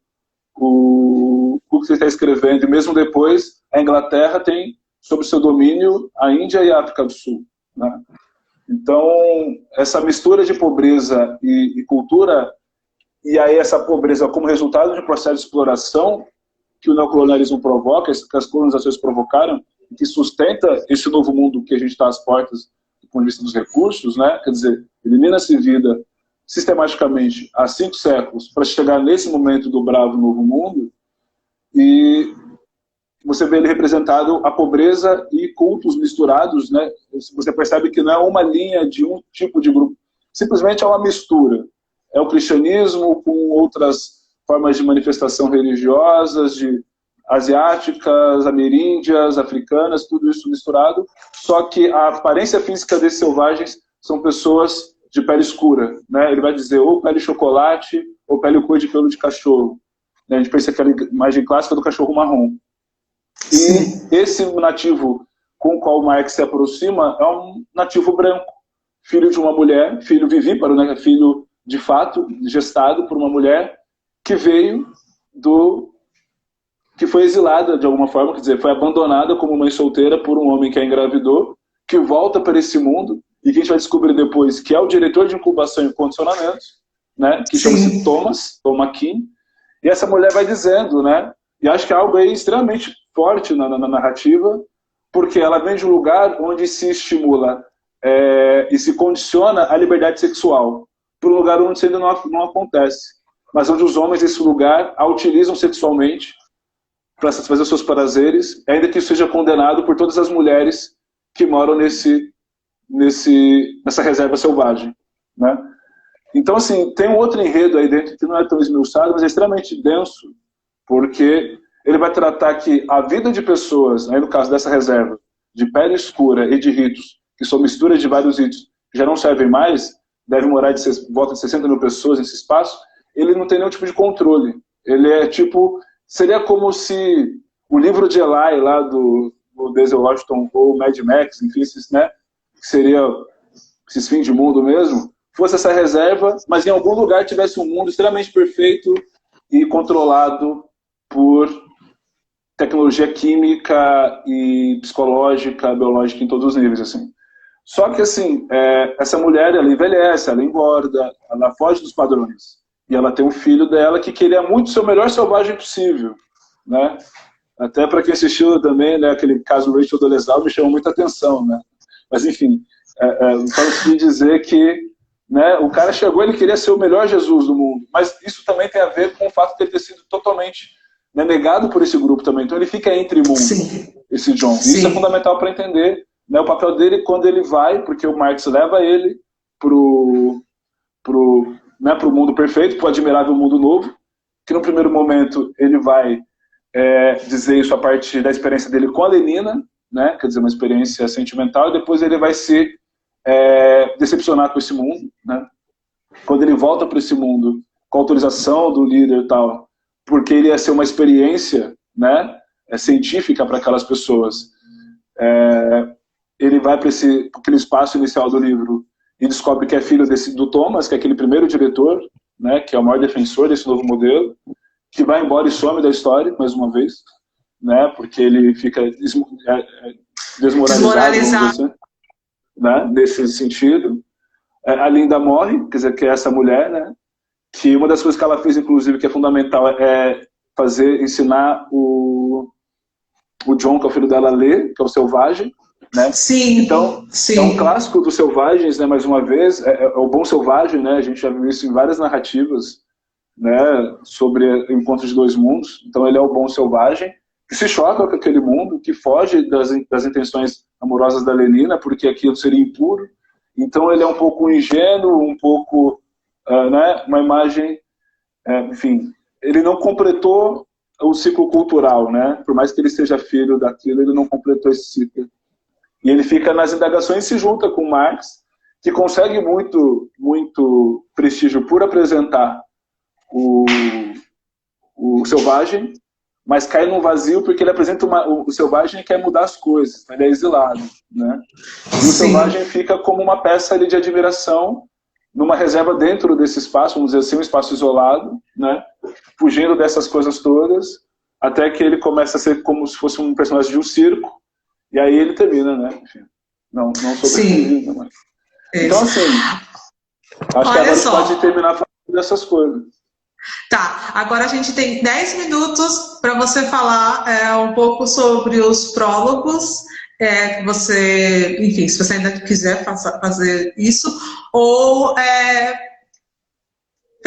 que você está escrevendo, e mesmo depois, a Inglaterra tem sob seu domínio a Índia e a África do Sul, né? Então, essa mistura de pobreza e cultura, e aí essa pobreza como resultado de um processo de exploração que o neocolonialismo provoca, que as colonizações provocaram, que sustenta esse novo mundo que a gente está às portas do ponto de vista dos recursos, né? Quer dizer, elimina-se vida sistematicamente há 5 séculos para chegar nesse momento do bravo novo mundo, e você vê ele representado a pobreza e cultos misturados, né? Você percebe que não é uma linha de um tipo de grupo, simplesmente é uma mistura. É o cristianismo com outras formas de manifestação religiosas, de asiáticas, ameríndias, africanas, tudo isso misturado, só que a aparência física desses selvagens são pessoas de pele escura, né? Ele vai dizer ou pele de chocolate ou pele cor de pelo de cachorro. A gente pensa aquela imagem clássica do cachorro marrom. E esse nativo com o qual Marx se aproxima é um nativo branco, filho de uma mulher, filho vivíparo, né? Filho de fato, gestado por uma mulher que veio que foi exilada de alguma forma, quer dizer, foi abandonada como mãe solteira por um homem que a engravidou, que volta para esse mundo, e que a gente vai descobrir depois que é o diretor de incubação e condicionamento, né, que chama-se Thomas Kim, e essa mulher vai dizendo, né, e acho que é algo aí extremamente forte na narrativa, porque ela vem de um lugar onde se estimula e se condiciona a liberdade sexual, para um lugar onde isso ainda não acontece, mas onde os homens desse lugar a utilizam sexualmente para satisfazer seus prazeres, ainda que isso seja condenado por todas as mulheres que moram nessa reserva selvagem, né? Então, assim, tem um outro enredo aí dentro que não é tão esmiuçado, mas é extremamente denso, porque ele vai tratar que a vida de pessoas, aí no caso dessa reserva, de pele escura e de ritos, que são misturas de vários ritos, que já não servem mais, devem morar volta de 60 mil pessoas nesse espaço, ele não tem nenhum tipo de controle. Ele é tipo... Seria como se o livro de Eli, lá do Denzel Washington, ou Mad Max, enfim, né, que seria esses fins de mundo mesmo, fosse essa reserva, mas em algum lugar tivesse um mundo extremamente perfeito e controlado por tecnologia química e psicológica, biológica, em todos os níveis, assim. Só que, assim, essa mulher, ela envelhece, ela engorda, ela foge dos padrões. E ela tem um filho dela que queria muito ser o melhor selvagem possível, né? Até para quem assistiu também, né, aquele caso Rachel Dolezal me chamou muita atenção, né? Mas, enfim, para dizer que, né, o cara chegou, ele queria ser o melhor Jesus do mundo. Mas isso também tem a ver com o fato de ele ter sido totalmente, né, negado por esse grupo também. Então ele fica entre mundos, esse John. E isso é fundamental para entender, né, o papel dele quando ele vai, porque o Marx leva ele pro mundo perfeito, para o admirável mundo novo, que no primeiro momento ele vai dizer isso a partir da experiência dele com a Lenina, né, quer dizer, uma experiência sentimental, e depois ele vai se decepcionar com esse mundo, né, quando ele volta para esse mundo, com a autorização do líder e tal, porque ele ia ser uma experiência, né, científica para aquelas pessoas. Ele vai para aquele espaço inicial do livro e descobre que é filho do Thomas, que é aquele primeiro diretor, né, que é o maior defensor desse novo modelo, que vai embora e some da história, mais uma vez, né, porque ele fica desmoralizado, né, nesse sentido. A Linda morre, quer dizer, que é essa mulher, né, que uma das coisas que ela fez, inclusive, que é fundamental, é ensinar o John, que é o filho dela, a ler, que é o selvagem, né? Sim, então, é um clássico dos selvagens, né, mais uma vez, é o bom selvagem, né, a gente já viu isso em várias narrativas, né, sobre o encontro de dois mundos. Então ele é o bom selvagem, que se choca com aquele mundo, que foge das intenções amorosas da Lenina, porque aquilo seria impuro. Então ele é um pouco ingênuo, um pouco, né, uma imagem, enfim, ele não completou o ciclo cultural, né, por mais que ele seja filho daquilo, ele não completou esse ciclo. E ele fica nas indagações e se junta com Marx, que consegue muito, muito prestígio por apresentar o selvagem, mas cai num vazio porque ele apresenta o selvagem e quer mudar as coisas, ele é exilado, né? E o selvagem fica como uma peça ali de admiração numa reserva dentro desse espaço, vamos dizer assim, um espaço isolado, né? Fugindo dessas coisas todas, até que ele começa a ser como se fosse um personagem de um circo. E aí ele termina, né? Enfim, não sobre mas... Então, assim, acho que agora você pode terminar falando dessas coisas. Tá, agora a gente tem 10 minutos para você falar um pouco sobre os prólogos, que você, enfim, se você ainda quiser fazer isso, ou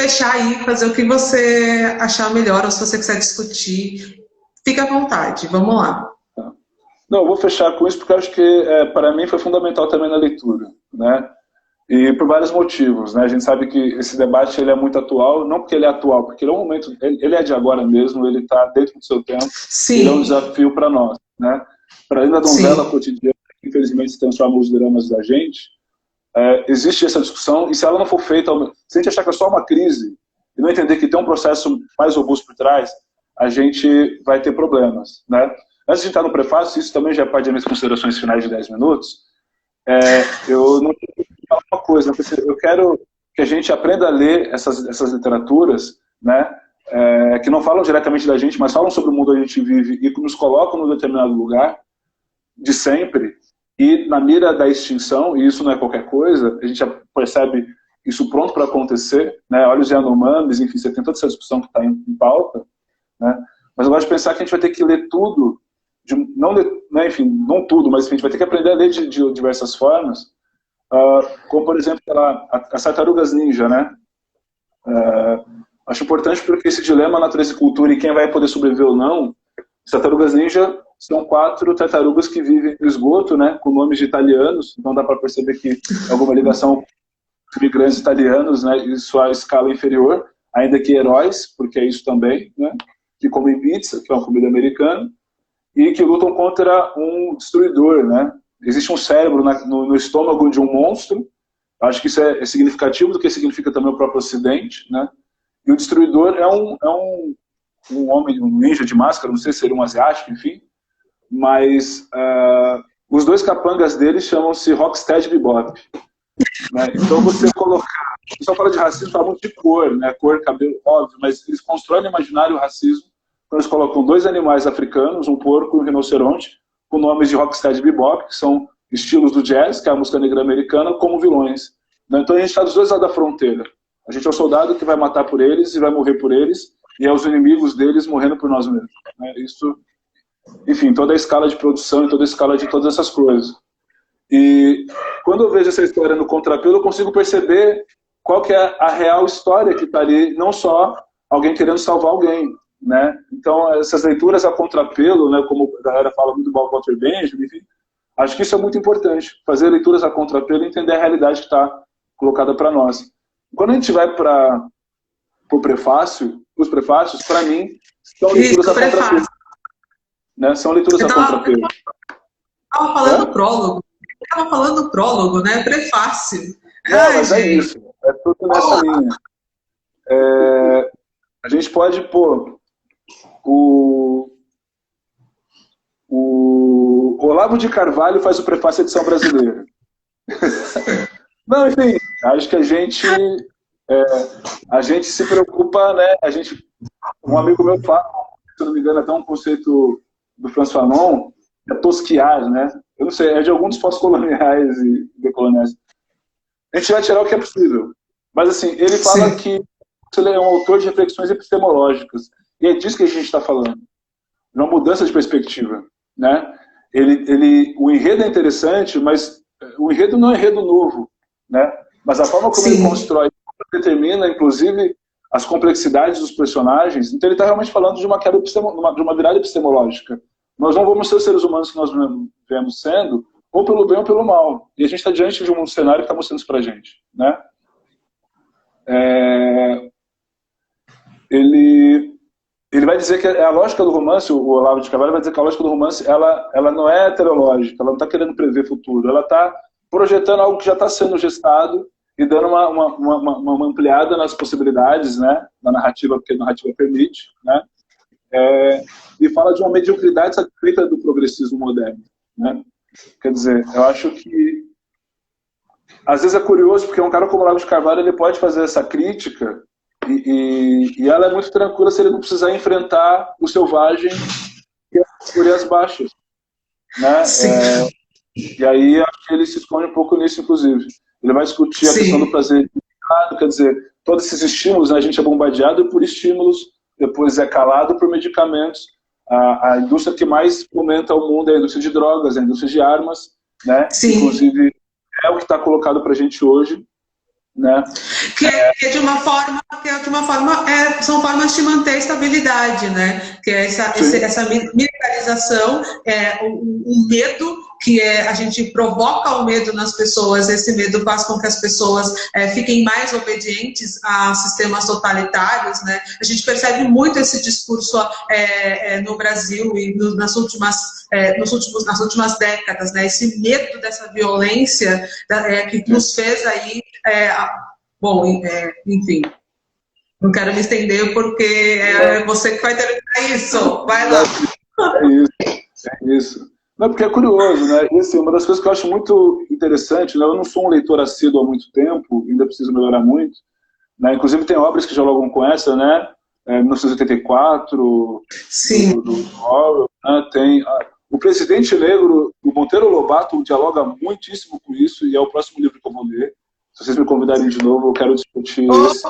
fechar aí, fazer o que você achar melhor, ou se você quiser discutir, fique à vontade, vamos lá. Não, eu vou fechar com isso porque eu acho que, para mim, foi fundamental também na leitura, né? E por vários motivos, né? A gente sabe que esse debate ele é muito atual, não porque ele é atual, porque ele é um momento, ele é de agora mesmo, ele está dentro do seu tempo, Sim. ele é um desafio para nós, né? Para além da novela cotidiana, que infelizmente se transforma nos dramas da gente, existe essa discussão, e se ela não for feita, se a gente achar que é só uma crise, e não entender que tem um processo mais robusto por trás, a gente vai ter problemas, né? Antes de entrar no prefácio, isso também já é parte das minhas considerações finais de 10 minutos, eu não quero falar uma coisa, eu quero que a gente aprenda a ler essas literaturas, né, que não falam diretamente da gente, mas falam sobre o mundo onde a gente vive e que nos colocam num determinado lugar, de sempre, e na mira da extinção, e isso não é qualquer coisa, a gente já percebe isso pronto para acontecer, né, olha os Yanomamis, enfim, você tem toda essa discussão que está em pauta, né, mas eu gosto de pensar que a gente vai ter que ler tudo, né, enfim, não tudo, mas enfim, a gente vai ter que aprender a ler de diversas formas, como, por exemplo, as tartarugas ninja, né? Acho importante porque esse dilema natureza e cultura e quem vai poder sobreviver ou não, as tartarugas ninja são 4 tartarugas que vivem no esgoto, né, com nomes de italianos, então dá para perceber que é alguma ligação com imigrantes italianos, né, e sua escala inferior, ainda que heróis, porque é isso também, né, que comem pizza, que é uma comida americana, e que lutam contra um destruidor, né? Existe um cérebro no estômago de um monstro, acho que isso é significativo do que significa também o próprio Ocidente, né? E o destruidor é um homem, um ninja de máscara, não sei se seria um asiático, enfim, mas os 2 capangas dele chamam-se Rocksteady e Bebop, né? Então você colocar, o pessoal fala de racismo, fala muito de cor, né? Cor, cabelo, óbvio, mas eles constroem no imaginário o racismo. Então eles colocam 2 animais africanos, um porco e um rinoceronte, com nomes de Rocksteady e Bebop, que são estilos do jazz, que é a música negra americana, como vilões. Então a gente está dos 2 lados da fronteira. A gente é o soldado que vai matar por eles e vai morrer por eles, e é os inimigos deles morrendo por nós mesmos. Isso, enfim, toda a escala de produção e toda a escala de todas essas coisas. E quando eu vejo essa história no contrapelo, eu consigo perceber qual que é a real história que está ali, não só alguém querendo salvar alguém, né? Então, essas leituras a contrapelo, né, como a galera fala muito do Walter Benjamin, enfim, acho que isso é muito importante, fazer leituras a contrapelo e entender a realidade que está colocada para nós. Quando a gente vai para o prefácio, os prefácios, para mim, são leituras a contrapelo. Né? São leituras a contrapelo. Estava falando prólogo. Estava falando prólogo, né? Prefácio. Não, mas é isso. É tudo nessa linha. A gente pode pôr o Olavo de Carvalho faz o prefácio à edição brasileira. Não, enfim, acho que a gente se preocupa, né? Um amigo meu fala, se não me engano, até um conceito do François Fanon, é tosquiar, né? Eu não sei, é de alguns dos pós-coloniais e decoloniais. A gente vai tirar o que é possível. Mas, assim, ele fala que ele é um autor de reflexões epistemológicas. E é disso que a gente está falando. Uma mudança de perspectiva, né? O enredo é interessante, mas o enredo não é enredo novo, né? Mas a forma como ele constrói determina, inclusive, as complexidades dos personagens. Então ele está realmente falando de uma quebra de uma virada epistemológica. Nós não vamos ser os seres humanos que nós viemos sendo, ou pelo bem ou pelo mal. E a gente está diante de um cenário que está mostrando isso para a gente, né? Ele vai dizer que a lógica do romance, o Olavo de Carvalho vai dizer que a lógica do romance ela não é teleológica, ela não está querendo prever futuro, ela está projetando algo que já está sendo gestado e dando uma ampliada nas possibilidades, né, na narrativa, porque a narrativa permite, né, e fala de uma mediocridade satisfeita do progressismo moderno, né. Quer dizer, eu acho que às vezes é curioso, porque um cara como o Olavo de Carvalho ele pode fazer essa crítica e ela é muito tranquila se ele não precisar enfrentar o selvagem e as baixas, né? E aí acho que ele se esconde um pouco nisso, inclusive. Ele vai discutir a questão do prazer, quer dizer, todos esses estímulos, né, a gente é bombardeado por estímulos, depois é calado por medicamentos. A indústria que mais fomenta o mundo é a indústria de drogas, a indústria de armas, né? Inclusive é o que está colocado para a gente hoje. né? São formas de manter a estabilidade, né? Que é essa militarização, o medo, a gente provoca o medo nas pessoas, esse medo faz com que as pessoas fiquem mais obedientes a sistemas totalitários, né? A gente percebe muito esse discurso no Brasil e nas últimas décadas, né? Esse medo dessa violência que nos fez aí... enfim, não quero me estender porque é você que vai terminar isso. Vai lá. É isso. Não, porque é curioso, né? E, assim, uma das coisas que eu acho muito interessante, né? Eu não sou um leitor assíduo há muito tempo, ainda preciso melhorar muito, né? Inclusive tem obras que dialogam com essa, né? 1984, Sim. do Orwell, né? Tem o Presidente Negro, o Monteiro Lobato dialoga muitíssimo com isso, e é o próximo livro que eu vou ler. Se vocês me convidarem de novo, eu quero discutir isso.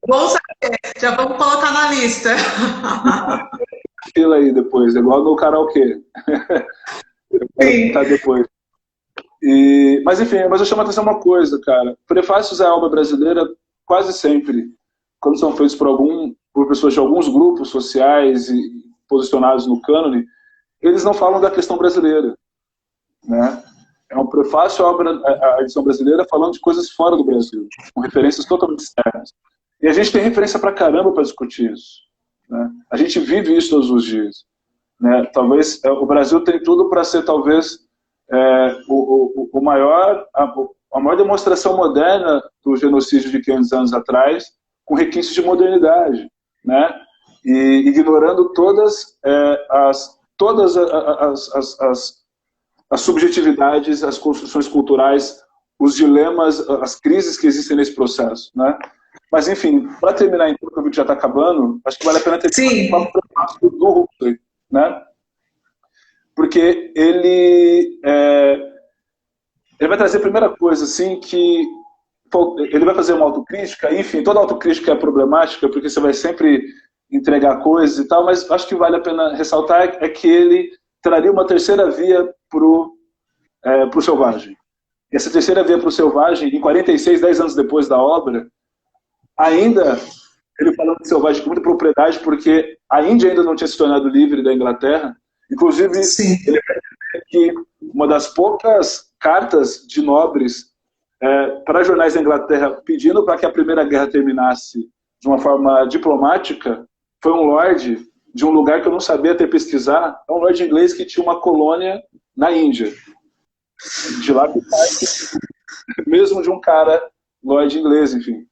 Bom saber, já vamos colocar na lista. Fila aí depois, igual no karaokê. Tá depois. Mas enfim, mas eu chamo a atenção uma coisa, cara. Prefácios à obra brasileira, quase sempre, quando são feitos por pessoas de alguns grupos sociais e posicionados no cânone, eles não falam da questão brasileira, né? É um prefácio à edição brasileira falando de coisas fora do Brasil, com referências totalmente externas. E a gente tem referência pra caramba para discutir isso, né? A gente vive isso todos os dias, né? Talvez o Brasil tem tudo para ser talvez a maior demonstração moderna do genocídio de 500 anos atrás, com requintes de modernidade, né? E ignorando todas as subjetividades, as construções culturais, os dilemas, as crises que existem nesse processo, né? Mas, enfim, para terminar, então, que eu vi que já está acabando, acho que vale a pena ter um papo do Huxley, né? Porque ele vai trazer a primeira coisa, assim, que ele vai fazer uma autocrítica, enfim, toda autocrítica é problemática, porque você vai sempre entregar coisas e tal, mas acho que vale a pena ressaltar que ele traria uma terceira via pro selvagem. E essa terceira via pro selvagem, em 46, 10 anos depois da obra, ainda, ele falando de selvagem com muita propriedade, porque a Índia ainda não tinha se tornado livre da Inglaterra. Inclusive, sim, ele vai dizer que uma das poucas cartas de nobres para jornais da Inglaterra pedindo para que a Primeira Guerra terminasse de uma forma diplomática, foi um lorde de um lugar que eu não sabia até pesquisar, é um lorde inglês que tinha uma colônia na Índia. De lá que sai, mesmo de um cara lorde inglês, enfim.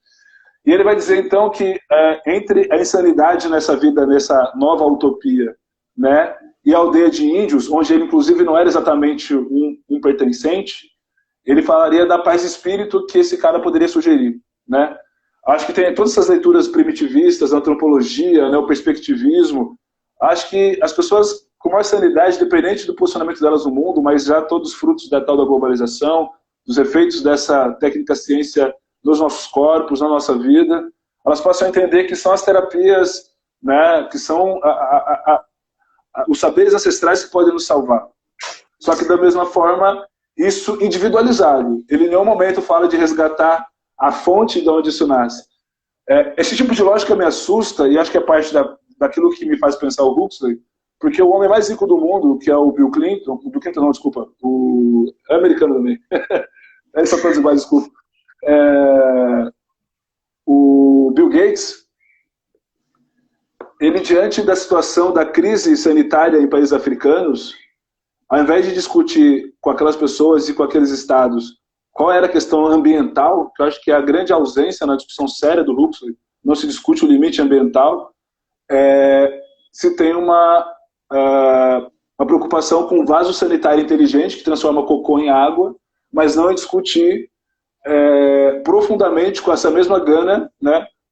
E ele vai dizer, então, que entre a insanidade nessa vida, nessa nova utopia, né, e a aldeia de índios, onde ele, inclusive, não era exatamente um pertencente, ele falaria da paz de espírito que esse cara poderia sugerir, né? Acho que tem todas essas leituras primitivistas, a antropologia, né, o perspectivismo. Acho que as pessoas com maior sanidade, dependente do posicionamento delas no mundo, mas já todos frutos da tal da globalização, dos efeitos dessa técnica ciência nos nossos corpos, na nossa vida, elas possam entender que são as terapias, né, que são os saberes ancestrais que podem nos salvar. Só que da mesma forma, isso individualizado. Ele em nenhum momento fala de resgatar a fonte de onde isso nasce. Esse tipo de lógica me assusta, e acho que é parte daquilo que me faz pensar o Huxley, porque o homem mais rico do mundo, que é o Bill Clinton, o americano também, só todos iguais, desculpa, o Bill Gates, ele, diante da situação da crise sanitária em países africanos, ao invés de discutir com aquelas pessoas e com aqueles estados qual era a questão ambiental, que eu acho que é a grande ausência na discussão séria do Huxley, não se discute o limite ambiental, se tem uma preocupação com um vaso sanitário inteligente que transforma cocô em água, mas não em discutir profundamente com essa mesma gana, né,